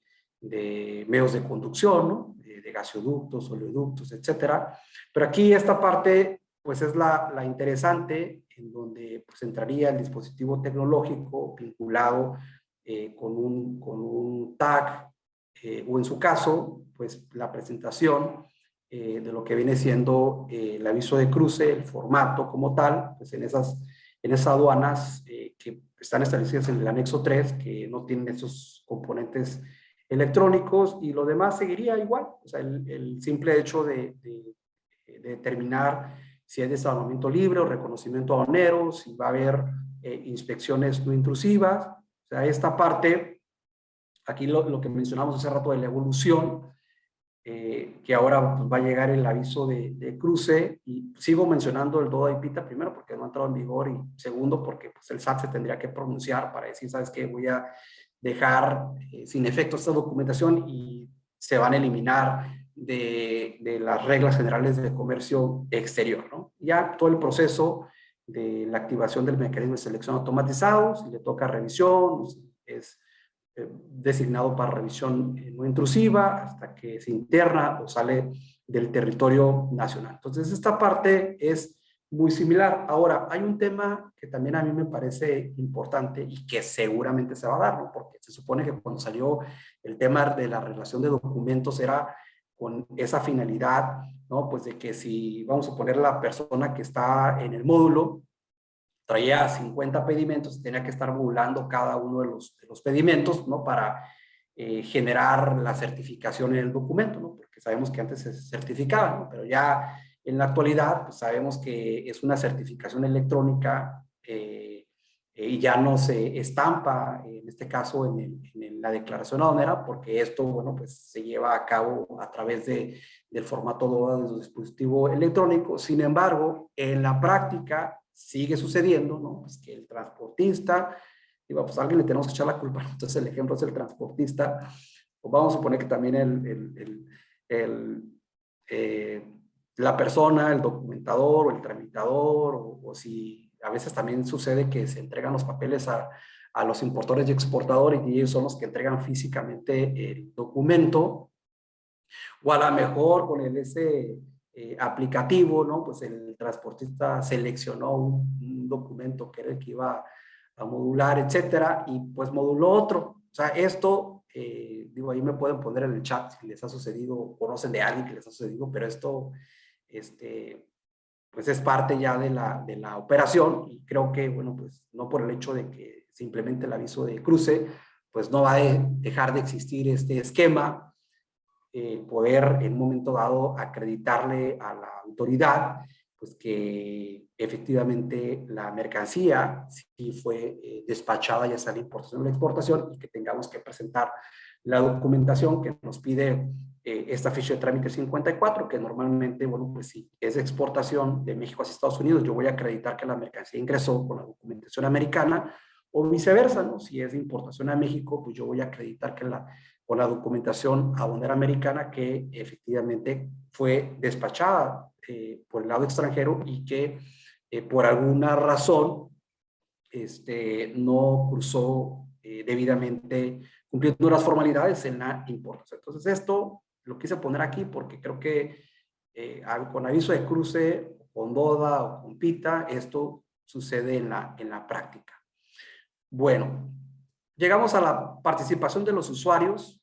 medios de conducción, ¿no? De gasoductos, oleoductos, etcétera. Pero aquí esta parte, pues es la interesante, en donde pues entraría el dispositivo tecnológico vinculado con un tag, o en su caso, pues la presentación de lo que viene siendo el aviso de cruce, el formato como tal, pues en esas aduanas que están establecidas en el anexo 3, que no tienen esos componentes electrónicos, y lo demás seguiría igual. O sea, el simple hecho de determinar si hay desarrollo libre o reconocimiento aduanero, si va a haber inspecciones no intrusivas. O sea, esta parte, aquí lo que mencionamos hace rato de la evolución, que ahora pues, va a llegar el aviso de cruce, y sigo mencionando el DODA y PITA primero porque no ha entrado en vigor, y segundo porque pues, el SAT se tendría que pronunciar para decir, ¿sabes qué? Voy a dejar sin efecto esta documentación y se van a eliminar de las reglas generales de comercio exterior, ¿no? Ya todo el proceso de la activación del mecanismo de selección automatizado, si le toca revisión, es designado para revisión no intrusiva hasta que se interna o sale del territorio nacional. Entonces, esta parte es muy similar. Ahora, hay un tema que también a mí me parece importante y que seguramente se va a dar, ¿no? Porque se supone que cuando salió el tema de la relación de documentos era con esa finalidad, ¿no? Pues de que si vamos a poner la persona que está en el módulo, traía 50 pedimentos, tenía que estar modulando cada uno de los pedimentos, ¿no? Para generar la certificación en el documento, ¿no? Porque sabemos que antes se certificaba, ¿no? Pero ya en la actualidad, pues sabemos que es una certificación electrónica y ya no se estampa, en este caso, en la declaración aduanera, porque esto, bueno, pues se lleva a cabo a través del formato DODA de su dispositivo electrónico. Sin embargo, en la práctica sigue sucediendo, ¿no? Pues que el transportista, digo, pues a alguien le tenemos que echar la culpa, ¿no? Entonces el ejemplo es el transportista, o vamos a suponer que también la persona, el documentador o el tramitador, o si a veces también sucede que se entregan los papeles a los importadores y exportadores, y ellos son los que entregan físicamente el documento, o a lo mejor con ese aplicativo, ¿no? Pues el transportista seleccionó un documento que era el que iba a modular, etcétera, y pues moduló otro. O sea, esto, digo, ahí me pueden poner en el chat si les ha sucedido, conocen de alguien que les ha sucedido, pero esto, pues es parte ya de la operación, y creo que, bueno, pues no por el hecho de que se implemente el aviso de cruce, pues no va a dejar de existir este esquema, poder en un momento dado acreditarle a la autoridad pues que efectivamente la mercancía sí fue despachada, ya sea la importación o la exportación, y que tengamos que presentar la documentación que nos pide esta ficha de trámite 54, que normalmente, bueno, pues si es exportación de México hacia Estados Unidos, yo voy a acreditar que la mercancía ingresó con la documentación americana, o viceversa, ¿no? Si es de importación a México, pues yo voy a acreditar que con la documentación aduanera americana que efectivamente fue despachada por el lado extranjero, y que por alguna razón no cruzó debidamente cumpliendo las formalidades en la importación. Entonces esto lo quise poner aquí porque creo que con aviso de cruce, con DODA o con PITA, esto sucede en la práctica. Bueno, llegamos a la participación de los usuarios.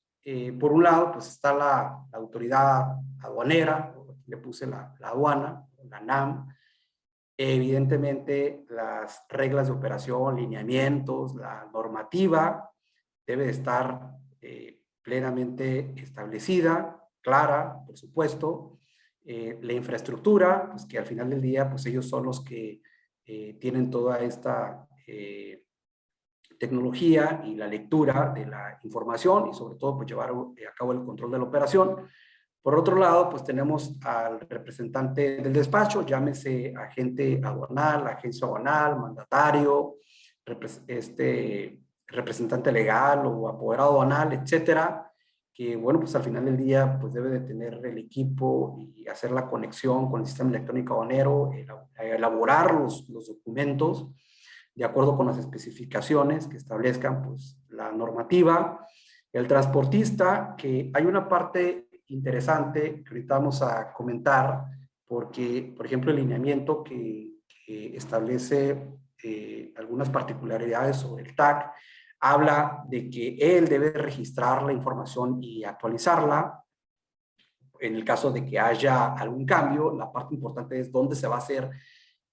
Por un lado, pues está la autoridad aduanera, le puse la aduana, la NAM. Evidentemente, las reglas de operación, lineamientos, la normativa debe de estar plenamente establecida, clara, por supuesto. La infraestructura, pues que al final del día, pues ellos son los que tienen toda esta tecnología y la lectura de la información y sobre todo pues llevar a cabo el control de la operación. Por otro lado, pues tenemos al representante del despacho, llámese agente aduanal, agencia aduanal, mandatario, representante legal o apoderado aduanal, etcétera, que bueno, pues al final del día pues debe de tener el equipo y hacer la conexión con el sistema electrónico aduanero, elaborar los documentos de acuerdo con las especificaciones que establezcan pues la normativa. El transportista, que hay una parte interesante que ahorita vamos a comentar, porque, por ejemplo, el lineamiento que establece algunas particularidades sobre el TAC, habla de que él debe registrar la información y actualizarla. En el caso de que haya algún cambio, la parte importante es dónde se va a hacer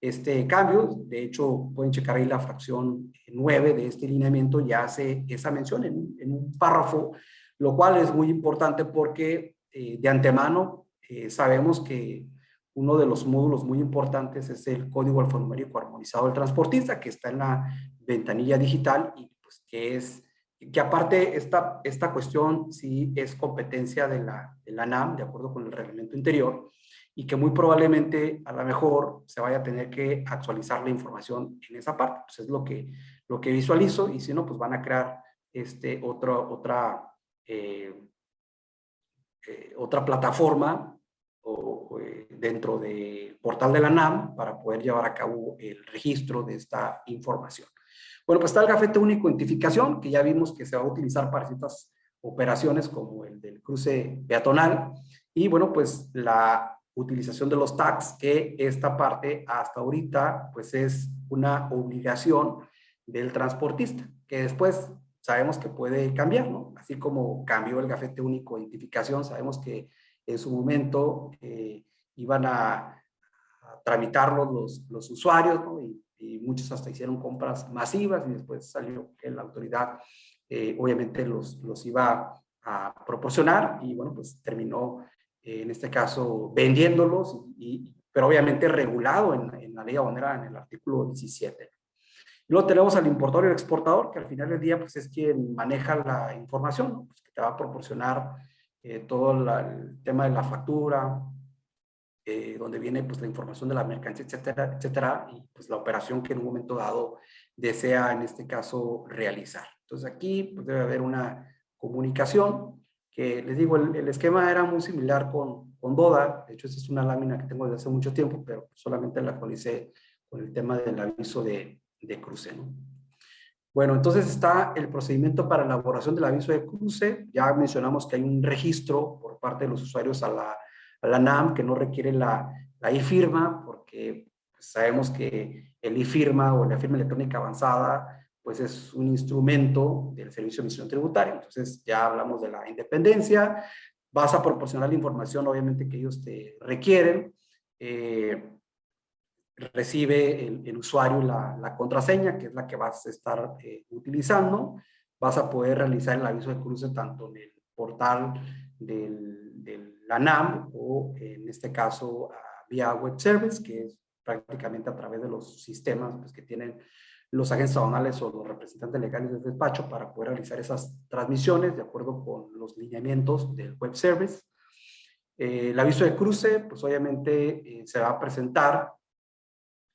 este cambio. De hecho, pueden checar ahí la fracción 9 de este lineamiento, ya hace esa mención en un párrafo, lo cual es muy importante porque de antemano sabemos que uno de los módulos muy importantes es el código alfanumérico armonizado del transportista, que está en la ventanilla digital y pues que aparte esta cuestión sí es competencia de la NAM, de acuerdo con el reglamento interior, y que muy probablemente a lo mejor se vaya a tener que actualizar la información en esa parte. Pues es lo que visualizo, y si no, pues van a crear otra plataforma dentro del portal de la NAM para poder llevar a cabo el registro de esta información. Bueno, pues está el gafete único de identificación, que ya vimos que se va a utilizar para ciertas operaciones como el del cruce peatonal, y bueno, pues la utilización de los tags, que esta parte hasta ahorita pues es una obligación del transportista, que después sabemos que puede cambiar, ¿no? Así como cambió el gafete único de identificación, sabemos que en su momento iban a tramitarlo los usuarios, ¿no? Y muchos hasta hicieron compras masivas, y después salió que la autoridad obviamente los iba a proporcionar, y bueno, pues terminó en este caso vendiéndolos, pero obviamente regulado en la ley aduanera en el artículo 17. Luego tenemos al importador y el exportador, que al final del día pues es quien maneja la información, ¿no? Pues que te va a proporcionar todo el tema de la factura, donde viene pues la información de la mercancía, etcétera, etcétera, y pues la operación que en un momento dado desea en este caso realizar. Entonces aquí pues debe haber una comunicación, que les digo, el esquema era muy similar con DODA. De hecho, esta es una lámina que tengo desde hace mucho tiempo, pero solamente la actualicé con el tema del aviso de cruce, ¿no? Bueno, entonces está el procedimiento para elaboración del aviso de cruce. Ya mencionamos que hay un registro por parte de los usuarios a la NAM, que no requiere la e-firma, porque pues, sabemos que el e-firma o la firma electrónica avanzada pues es un instrumento del Servicio de Administración Tributaria. Entonces ya hablamos de la independencia, vas a proporcionar la información obviamente que ellos te requieren, recibe el usuario la contraseña, que es la que vas a estar utilizando. Vas a poder realizar el aviso de cruce tanto en el portal de la NAM o en este caso vía web service, que es prácticamente a través de los sistemas pues, que tienen los agentes aduanales o los representantes legales del despacho para poder realizar esas transmisiones de acuerdo con los lineamientos del web service. El aviso de cruce, pues obviamente se va a presentar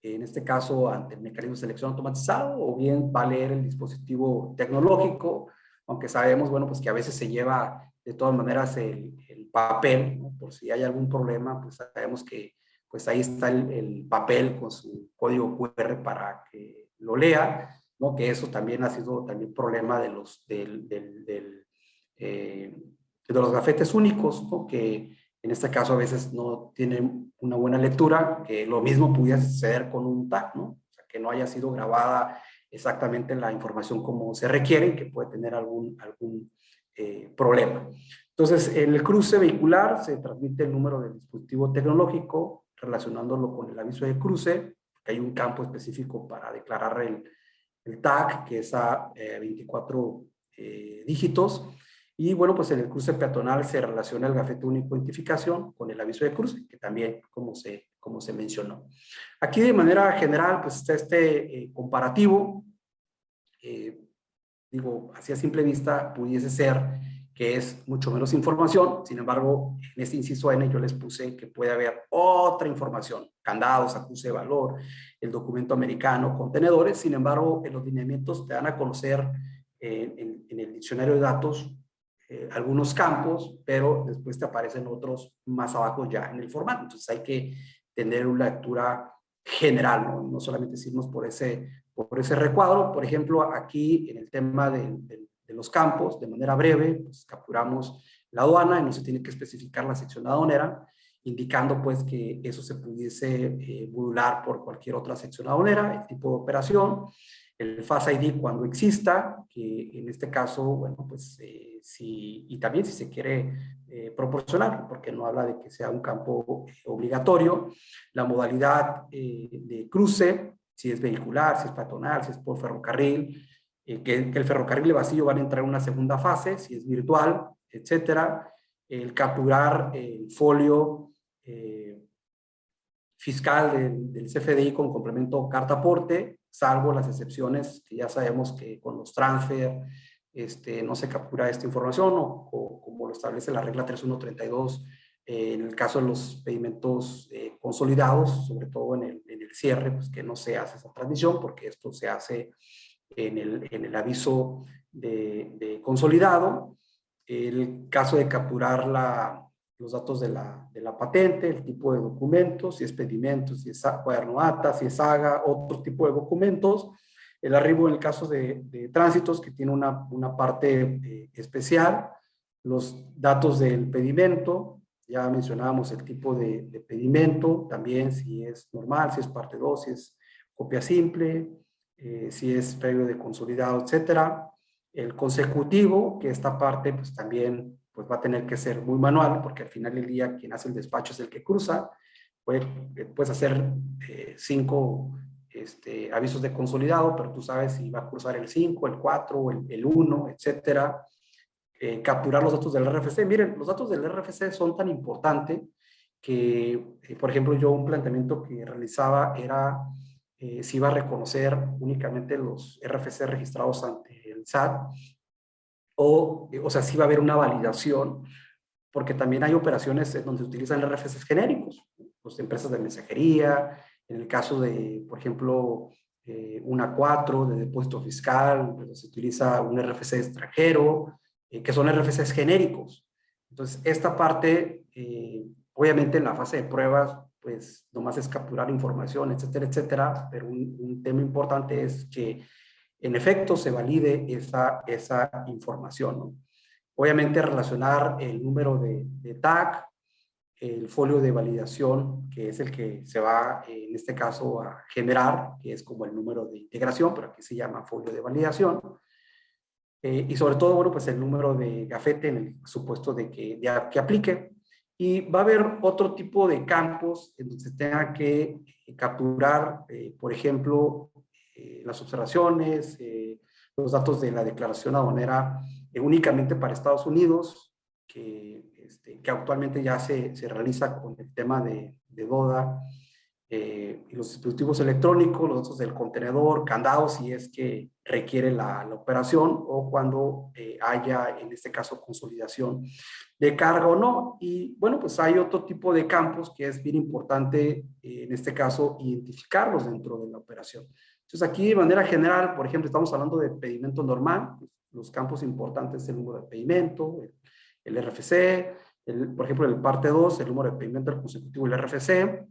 en este caso ante el mecanismo de selección automatizado, o bien va a leer el dispositivo tecnológico, aunque sabemos, bueno, pues que a veces se lleva de todas maneras el papel, ¿no? Por si hay algún problema, pues sabemos que pues ahí está el papel con su código QR para que lo lea, ¿no? Que eso también ha sido también problema de los gafetes únicos, ¿no? Que en este caso a veces no tienen una buena lectura, que lo mismo pudiera suceder con un TAC, ¿no? O sea, que no haya sido grabada exactamente la información como se requiere y que puede tener algún problema. Entonces, en el cruce vehicular se transmite el número del dispositivo tecnológico relacionándolo con el aviso de cruce, que hay un campo específico para declarar el tag, que es a 24 dígitos. Y bueno, pues en el cruce peatonal se relaciona el gafete único de identificación con el aviso de cruce, que también como se mencionó. Aquí de manera general, pues está este comparativo. Digo, así a simple vista pudiese ser que es mucho menos información. Sin embargo, en este inciso N yo les puse que puede haber otra información, candados, acuse de valor, el documento americano, contenedores. Sin embargo, en los lineamientos te dan a conocer en el diccionario de datos algunos campos, pero después te aparecen otros más abajo ya en el formato. Entonces hay que tener una lectura general, no solamente irnos por ese recuadro. Por ejemplo, aquí en el tema de los campos, de manera breve, pues capturamos la aduana y no se tiene que especificar la sección aduanera, indicando pues que eso se pudiese modular por cualquier otra sección aduanera, el tipo de operación, el FAS ID cuando exista, que en este caso, bueno, pues y también si se quiere proporcionar, porque no habla de que sea un campo obligatorio, la modalidad de cruce, si es vehicular, si es peatonal, si es por ferrocarril, que el ferrocarril y vacío van a entrar en una segunda fase, si es virtual, etcétera. El capturar el folio fiscal del CFDI con complemento carta aporte, salvo las excepciones que ya sabemos que con los transfer no se captura esta información o como lo establece la regla 3132 en el caso de los pedimentos consolidados, sobre todo en el cierre, pues que no se hace esa transmisión porque esto se hace en el aviso de consolidado. El caso de capturar los datos de la patente, el tipo de documentos, si es pedimento, si es cuaderno ATA, si es AGA, otro tipo de documentos. El arribo en el caso de tránsitos, que tiene una parte especial, los datos del pedimento, ya mencionábamos el tipo de pedimento, también si es normal, si es parte 2, si es copia simple, si es previo de consolidado, etcétera. El consecutivo, que esta parte pues también pues, va a tener que ser muy manual, porque al final del día quien hace el despacho es el que cruza. Puedes hacer 5 avisos de consolidado, pero tú sabes si va a cruzar el 5, el 4, el 1, etcétera. Capturar los datos del RFC. Miren, los datos del RFC son tan importantes que, por ejemplo, yo un planteamiento que realizaba era si iba a reconocer únicamente los RFC registrados ante el SAT o sea, si va a haber una validación, porque también hay operaciones en donde se utilizan RFCs genéricos, pues empresas de mensajería, en el caso de, por ejemplo, una 4 de depósito fiscal, pues se utiliza un RFC extranjero, que son RFCs genéricos. Entonces, esta parte, obviamente en la fase de pruebas, pues nomás es capturar información, etcétera, etcétera, pero un tema importante es que en efecto se valide esa información, ¿no? Obviamente relacionar el número de tag, el folio de validación, que es el que se va en este caso a generar, que es como el número de integración, pero aquí se llama folio de validación. Y sobre todo, bueno, pues el número de gafete en el supuesto de que aplique. Y va a haber otro tipo de campos en donde se tenga que capturar, por ejemplo, las observaciones, los datos de la declaración aduanera únicamente para Estados Unidos, que actualmente ya se realiza con el tema de DODA, y los dispositivos electrónicos, los datos del contenedor, candados, si es que requiere la operación o cuando haya, en este caso, consolidación de carga o no. Y bueno, pues hay otro tipo de campos que es bien importante, en este caso, identificarlos dentro de la operación. Entonces aquí, de manera general, por ejemplo, estamos hablando de pedimento normal, pues, los campos importantes, el número de pedimento, el RFC, por ejemplo, el parte 2, el número de pedimento, el consecutivo y el RFC,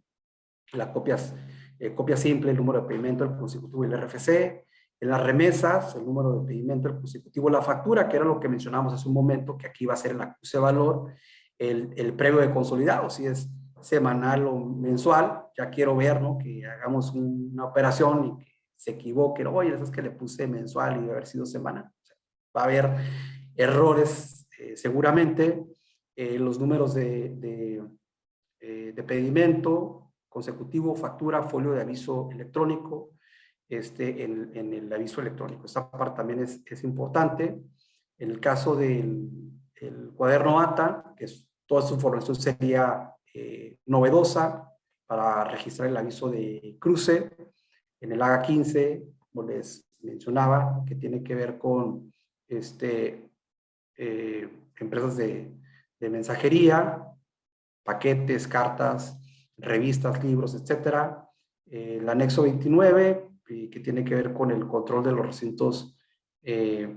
las copia simple, el número de pedimento, el consecutivo y el RFC, en las remesas, el número de pedimento, el consecutivo, la factura, que era lo que mencionamos hace un momento, que aquí va a ser el acuse de valor, el previo de consolidado, si es semanal o mensual, ya quiero ver, ¿no? Que hagamos una operación y que se equivoquen, oye, eso es que le puse mensual y debe haber sido semanal. O sea, va a haber errores seguramente, los números de pedimento consecutivo, factura, folio de aviso electrónico, en el aviso electrónico. Esta parte también es importante. En el caso del cuaderno ATA, que toda su información sería novedosa para registrar el aviso de cruce. En el AGA 15, como les mencionaba, que tiene que ver con empresas de mensajería, paquetes, cartas, revistas, libros, etcétera. El anexo 29, que tiene que ver con el control de los recintos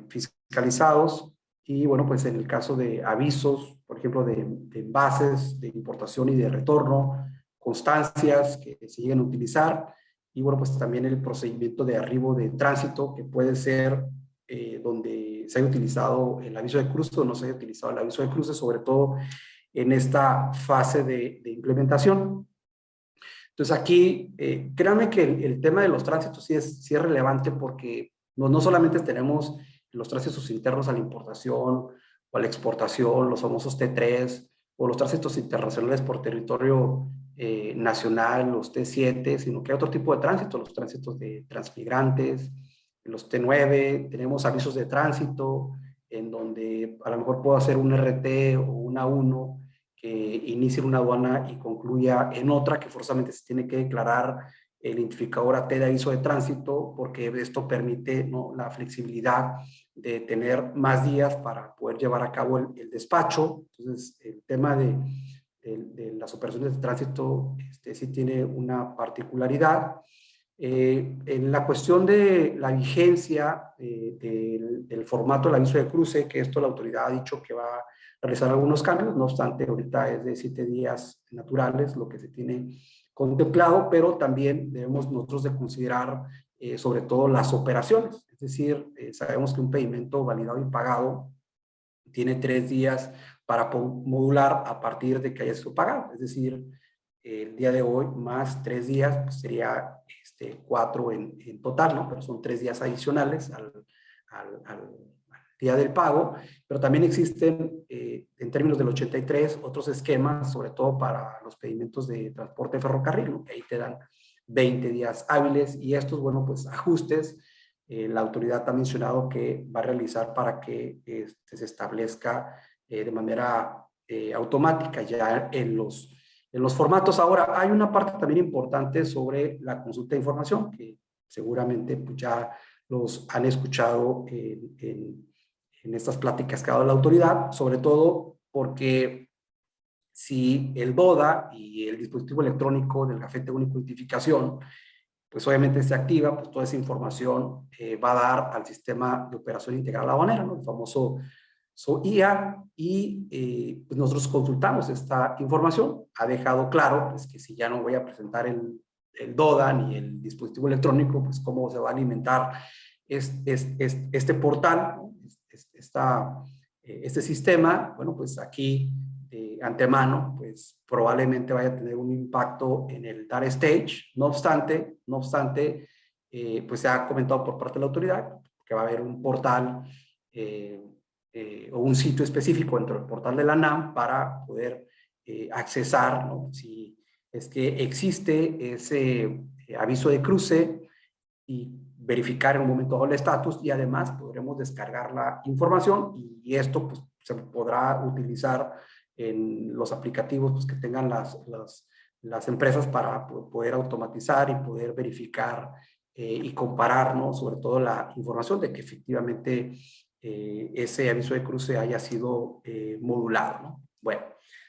fiscalizados. Y bueno, pues en el caso de avisos, por ejemplo, de envases, de importación y de retorno, constancias que se lleguen a utilizar. Y bueno, pues también el procedimiento de arribo de tránsito, que puede ser donde se haya utilizado el aviso de cruce o no se haya utilizado el aviso de cruce, sobre todo en esta fase de implementación. Entonces aquí, créanme que el tema de los tránsitos sí es relevante, porque no solamente tenemos los tránsitos internos a la importación o a la exportación, los famosos T3, o los tránsitos internacionales por territorio nacional, los T7, sino que hay otro tipo de tránsitos, los tránsitos de transmigrantes, los T9, tenemos avisos de tránsito, en donde a lo mejor puedo hacer un RT o una 1 que inicie en una aduana y concluya en otra, que forzosamente se tiene que declarar el identificador AT de aviso de tránsito, porque esto permite, ¿no?, la flexibilidad de tener más días para poder llevar a cabo el despacho. Entonces, el tema de las operaciones de tránsito sí tiene una particularidad. En la cuestión de la vigencia del formato del aviso de cruce, que esto la autoridad ha dicho que va a realizar algunos cambios, no obstante, ahorita es de 7 días naturales lo que se tiene contemplado, pero también debemos nosotros de considerar sobre todo las operaciones. Es decir, sabemos que un pedimento validado y pagado tiene 3 días para modular a partir de que haya sido pagado. Es decir, el día de hoy más 3 días, pues sería 4 en total, ¿no? Pero son 3 días adicionales al día del pago. Pero también existen, en términos del 83, otros esquemas, sobre todo para los pedimentos de transporte de ferrocarril, ¿no? Que ahí te dan 20 días hábiles, y estos, bueno, pues ajustes, la autoridad ha mencionado que va a realizar para que se establezca de manera automática ya en los formatos. Ahora, hay una parte también importante sobre la consulta de información, que seguramente pues, ya los han escuchado en estas pláticas que ha dado la autoridad, sobre todo porque si el DODA y el dispositivo electrónico del gafete único de identificación, pues obviamente se activa, pues toda esa información va a dar al sistema de operación integral aduanera, ¿no?, el famoso SOIA, y pues nosotros consultamos esta información. Ha dejado claro pues, que si ya no voy a presentar el DODA ni el dispositivo electrónico, pues cómo se va a alimentar este portal, ¿no?, este sistema. Bueno, pues aquí de antemano, pues probablemente vaya a tener un impacto en el data stage. No obstante, pues se ha comentado por parte de la autoridad que va a haber un portal o un sitio específico dentro del portal de la ANAM para poder accesar, ¿no?, si es que existe ese aviso de cruce, y verificar en un momento dado el estatus, y además podremos descargar la información, y esto pues, se podrá utilizar en los aplicativos pues, que tengan las empresas para poder automatizar y poder verificar y comparar, ¿no?, sobre todo la información de que efectivamente ese aviso de cruce haya sido modulado, ¿no? Bueno,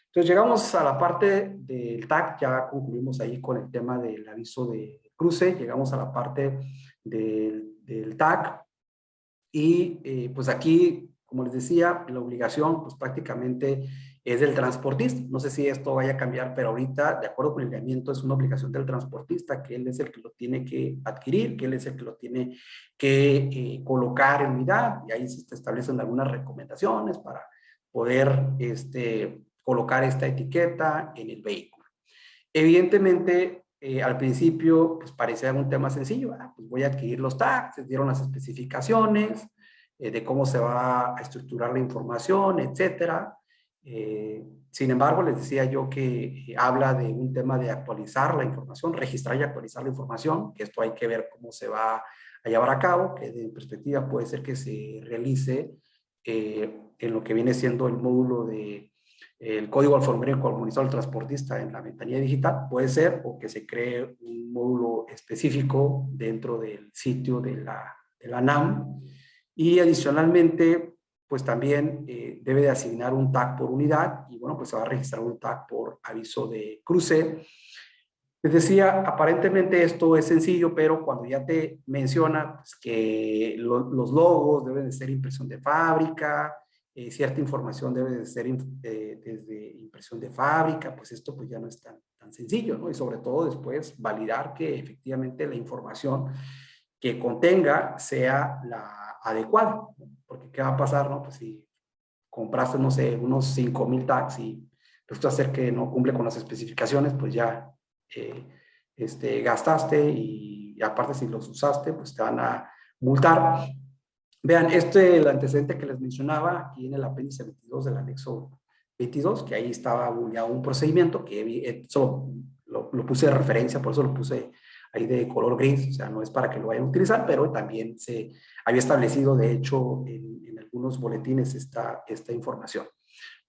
entonces llegamos a la parte del TAC, ya concluimos ahí con el tema del aviso de cruce, llegamos a la parte del TAC, y pues aquí, como les decía, la obligación pues prácticamente es del transportista. No sé si esto vaya a cambiar, pero ahorita, de acuerdo con el lineamiento, es una obligación del transportista, que él es el que lo tiene que adquirir, que él es el que lo tiene que colocar en unidad, y ahí se establecen algunas recomendaciones para poder colocar esta etiqueta en el vehículo. Evidentemente, al principio pues parecía un tema sencillo, pues voy a adquirir los tags, se dieron las especificaciones de cómo se va a estructurar la información, etcétera. Sin embargo, les decía yo que habla de un tema de actualizar la información, registrar y actualizar la información, que esto hay que ver cómo se va a llevar a cabo, que de perspectiva puede ser que se realice en lo que viene siendo el módulo de el código alfanumérico armonizado del transportista en la ventanilla digital, puede ser, o que se cree un módulo específico dentro del sitio de la NAM. Y adicionalmente, pues también debe de asignar un tag por unidad, y bueno, pues se va a registrar un tag por aviso de cruce. Les decía, aparentemente esto es sencillo, pero cuando ya te menciona pues, que los logos deben de ser impresión de fábrica, cierta información debe de ser desde impresión de fábrica, pues esto pues ya no es tan sencillo, ¿no? Y sobre todo después validar que efectivamente la información que contenga sea la adecuada, ¿no? Porque ¿qué va a pasar, no? Pues si compraste, no sé, unos 5,000 tags y resulta ser que no cumple con las especificaciones, pues ya gastaste, y aparte si los usaste, pues te van a multar. Vean, el antecedente que les mencionaba aquí en el apéndice 22 del anexo 22, que ahí estaba ya un procedimiento que solo lo puse de referencia, por eso lo puse ahí de color gris, o sea, no es para que lo vayan a utilizar, pero también se había establecido, de hecho, en algunos boletines esta información.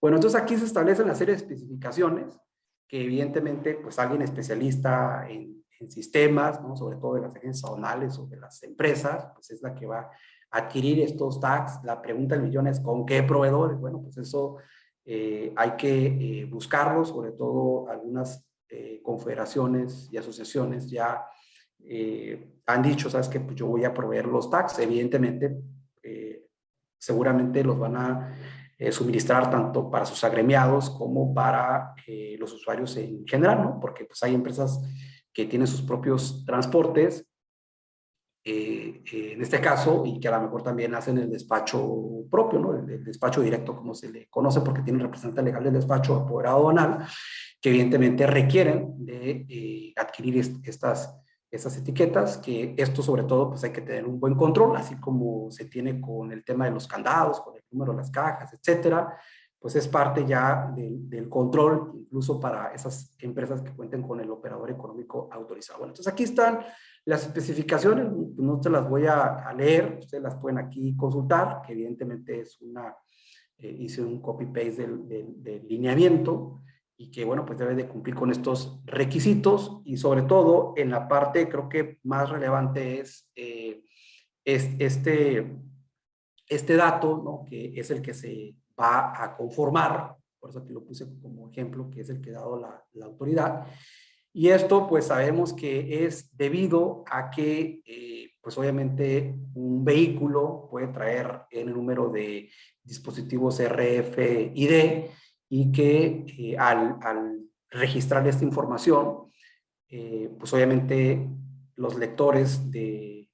Bueno, entonces aquí se establecen la serie de especificaciones que evidentemente, pues alguien especialista en sistemas, ¿no? Sobre todo de las agencias aduanales o de las empresas, pues es la que va a adquirir estos tags. La pregunta del millón es, ¿con qué proveedores? Bueno, pues eso hay que buscarlo, sobre todo algunas confederaciones y asociaciones ya han dicho, ¿sabes qué? Pues yo voy a proveer los tags. Evidentemente, seguramente los van a suministrar tanto para sus agremiados como para los usuarios en general, ¿no? Porque pues hay empresas que tienen sus propios transportes, en este caso, y que a lo mejor también hacen el despacho propio, ¿no? El despacho directo, como se le conoce, porque tienen representante legal del despacho, apoderado aduanal, que evidentemente requieren de adquirir estas etiquetas, que esto sobre todo pues hay que tener un buen control, así como se tiene con el tema de los candados, con el número de las cajas, etcétera, pues es parte ya del control, incluso para esas empresas que cuenten con el operador económico autorizado. Bueno, entonces aquí están las especificaciones, no te las voy a leer, ustedes las pueden aquí consultar, que evidentemente es hice un copy-paste del lineamiento, y que, bueno, pues debe de cumplir con estos requisitos, y sobre todo en la parte, creo que más relevante es este dato, ¿no? Que es el que se va a conformar, por eso aquí lo puse como ejemplo, que es el que ha dado la autoridad. Y esto, pues sabemos que es debido a que, pues obviamente, un vehículo puede traer el número de dispositivos RFID, y que al registrar esta información, pues obviamente los lectores de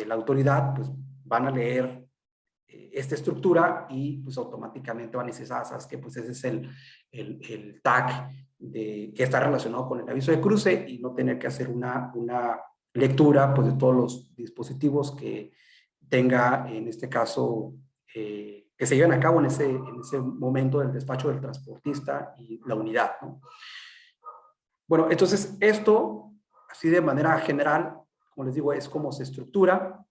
la autoridad pues van a leer esta estructura, y pues automáticamente van a decir, ¿sabes qué? Pues ese es el tag que está relacionado con el aviso de cruce, y no tener que hacer una lectura pues de todos los dispositivos que tenga, en este caso, que se lleven a cabo en ese momento del despacho del transportista y la unidad, ¿no? Bueno, entonces esto, así de manera general, como les digo, es como se estructura.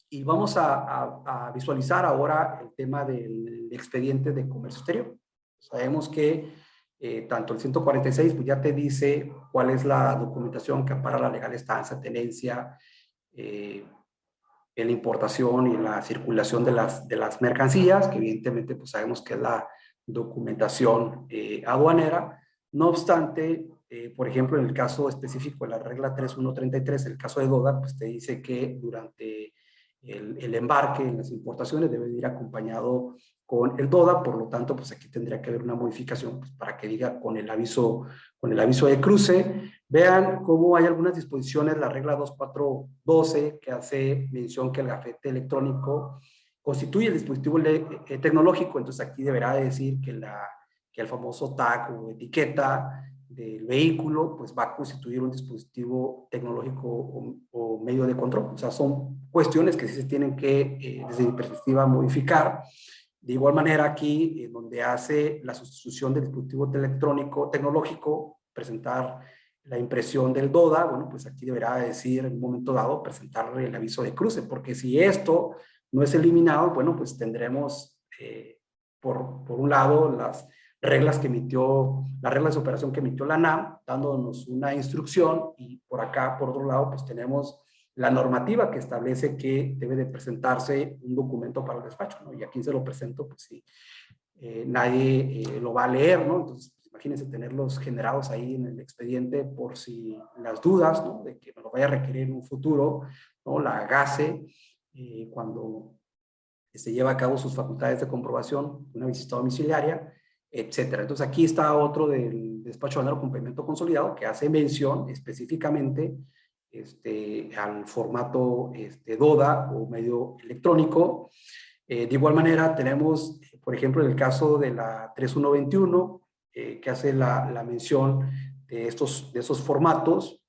Y vamos a visualizar ahora el tema del expediente de comercio exterior. Sabemos que tanto el 146 pues ya te dice cuál es la documentación que ampara la legal estancia, tenencia, en la importación y en la circulación de las mercancías, que evidentemente pues sabemos que es la documentación aduanera. No obstante, por ejemplo, en el caso específico de la regla 3133, el caso de DODA, pues te dice que durante el embarque en las importaciones debe ir acompañado con el DODA, por lo tanto, pues aquí tendría que haber una modificación pues, para que diga con el aviso de cruce. Vean cómo hay algunas disposiciones, la regla 2412, que hace mención que el gafete electrónico constituye el dispositivo tecnológico, entonces aquí deberá de decir que el famoso tag o etiqueta del vehículo, pues va a constituir un dispositivo tecnológico o medio de control. O sea, son cuestiones que sí se tienen que, desde mi perspectiva, modificar. De igual manera, aquí, donde hace la sustitución del dispositivo electrónico tecnológico, presentar la impresión del DODA, bueno, pues aquí deberá decir en un momento dado presentar el aviso de cruce, porque si esto no es eliminado, bueno, pues tendremos por un lado las reglas que emitió, las reglas de operación que emitió la NAM, dándonos una instrucción, y por acá, por otro lado, pues tenemos la normativa que establece que debe de presentarse un documento para el despacho, ¿no? Y aquí se lo presento, pues sí, nadie lo va a leer, ¿no? Entonces, pues, imagínense tenerlos generados ahí en el expediente por si las dudas, ¿no? De que me lo vaya a requerir en un futuro, ¿no? La GASE, cuando se lleva a cabo sus facultades de comprobación, una visita domiciliaria, etcétera. Entonces, aquí está otro del despacho aduanero con pedimento consolidado que hace mención específicamente al formato DODA o medio electrónico. De igual manera, tenemos, por ejemplo, en el caso de la 3121, que hace la mención de esos formatos,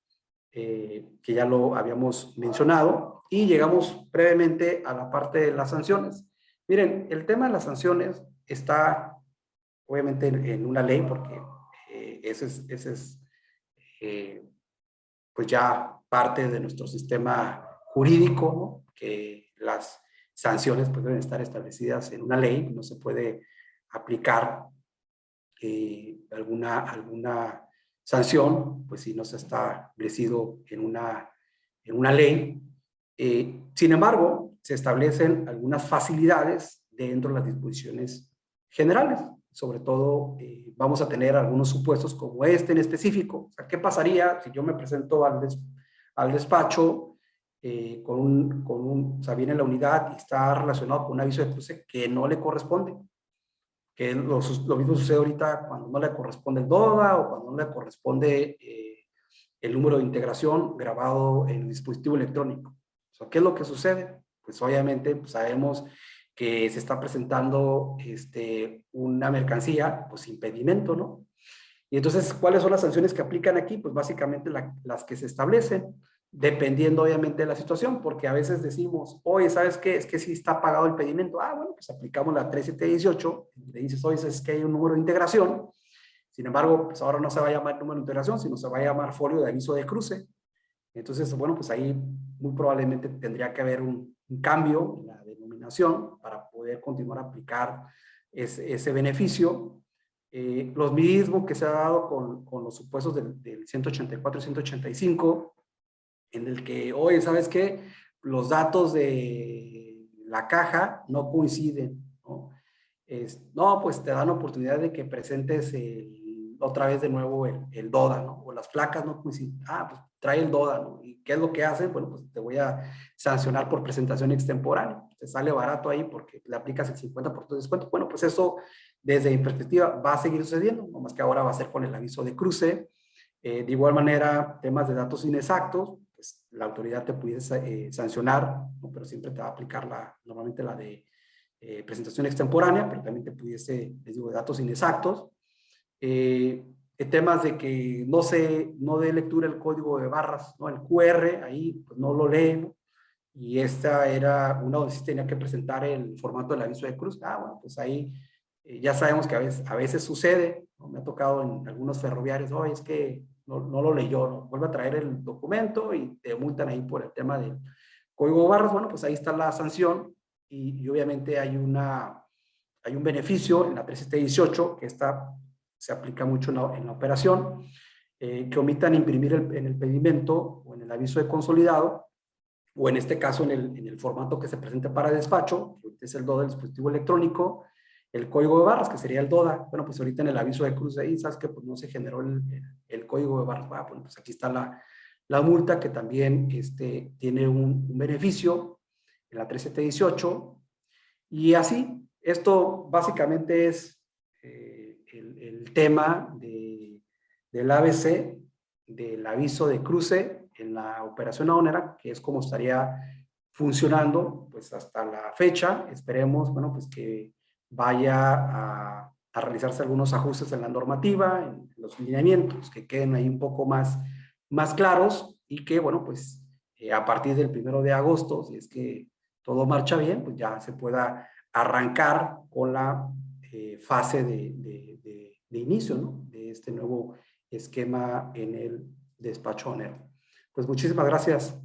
que ya lo habíamos mencionado, y llegamos brevemente a la parte de las sanciones. Miren, el tema de las sanciones está obviamente en una ley, porque ese es pues ya parte de nuestro sistema jurídico, ¿no? Que las sanciones pues deben estar establecidas en una ley, no se puede aplicar alguna sanción, pues si no se está establecido en una ley. Sin embargo, se establecen algunas facilidades dentro de las disposiciones generales. Sobre todo, vamos a tener algunos supuestos como este en específico. O sea, ¿qué pasaría si yo me presento al despacho o sea, viene la unidad y está relacionado con un aviso de cruce que no le corresponde? Que lo mismo sucede ahorita cuando no le corresponde el DODA o cuando no le corresponde el número de integración grabado en el dispositivo electrónico. O sea, ¿qué es lo que sucede? Pues obviamente pues sabemos que se está presentando una mercancía pues sin pedimento, ¿no? Y entonces, ¿cuáles son las sanciones que aplican aquí? Pues básicamente las que se establecen, dependiendo obviamente de la situación, porque a veces decimos, oye, ¿sabes qué? Es que sí está pagado el pedimento. Ah, bueno, pues aplicamos la 3718, le dices, oye, es que hay un número de integración. Sin embargo, pues ahora no se va a llamar número de integración, sino se va a llamar folio de aviso de cruce. Entonces, bueno, pues ahí muy probablemente tendría que haber un cambio en la denominación para poder continuar a aplicar ese beneficio. Los mismos que se ha dado con los supuestos del 184 y 185, en el que, oye, ¿sabes qué? Los datos de la caja no coinciden, ¿no? No, pues te dan oportunidad de que presentes otra vez de nuevo el DODA, ¿no? O las placas no coinciden. Ah, pues trae el DODA, ¿no? ¿Y qué es lo que hacen? Bueno, pues te voy a sancionar por presentación extemporánea. Te sale barato ahí porque le aplicas el 50% de descuento. Bueno, pues eso, desde mi perspectiva, va a seguir sucediendo, nomás que ahora va a ser con el aviso de cruce. De igual manera, temas de datos inexactos, pues la autoridad te pudiese sancionar, ¿no? Pero siempre te va a aplicar normalmente la de presentación extemporánea, pero también te pudiese, les digo, de datos inexactos. Temas de que no dé lectura el código de barras, ¿no? El QR, ahí pues no lo leen, y esta era una donde sí tenía que presentar el formato del aviso de cruz. Ah, bueno, pues ahí ya sabemos que a veces sucede, ¿no? Me ha tocado en algunos ferroviarios, oye, es que no lo leyó, ¿no? Vuelve a traer el documento y te multan ahí por el tema del código de barras. Bueno, pues ahí está la sanción, y obviamente hay un beneficio en la 3718, que se aplica mucho en la operación, que omitan imprimir en el pedimento o en el aviso de consolidado, o en este caso en el formato que se presenta para despacho, que es el DODA del dispositivo electrónico, el código de barras, que sería el DODA. Bueno, pues ahorita en el aviso de cruce ahí, ¿sabes qué? Pues no se generó el código de barras. Bueno, pues aquí está la multa, que también tiene un beneficio en la 3718, y así. Esto básicamente es el tema del ABC, del aviso de cruce en la operación aduanera, que es como estaría funcionando pues hasta la fecha. Esperemos, bueno, pues que vaya realizarse algunos ajustes en la normativa, en los lineamientos, que queden ahí un poco más claros y que, bueno, pues a partir del 1 de agosto, si es que todo marcha bien, pues ya se pueda arrancar con la fase de inicio, ¿no? De este nuevo esquema en el despacho onero. Pues muchísimas gracias.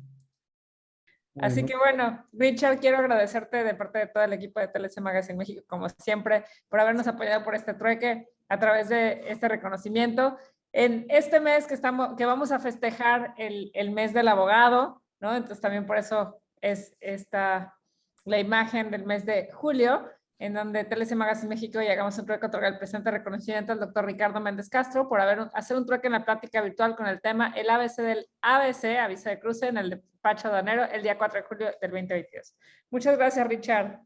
Así que bueno, Richard, quiero agradecerte de parte de todo el equipo de TLC Magazine México, como siempre, por habernos apoyado por este trueque a través de este reconocimiento. En este mes que vamos a festejar el mes del abogado, ¿no? Entonces también por eso es la imagen del mes de julio, en donde TLC Magazine México y Hagamos un Trueque otorga el presente reconocimiento al doctor Ricardo Méndez Castro por hacer un trueque en la plática virtual con el tema el ABC del ABC, aviso de cruce, en el despacho aduanero, el día 4 de julio del 2022. Muchas gracias, Richard.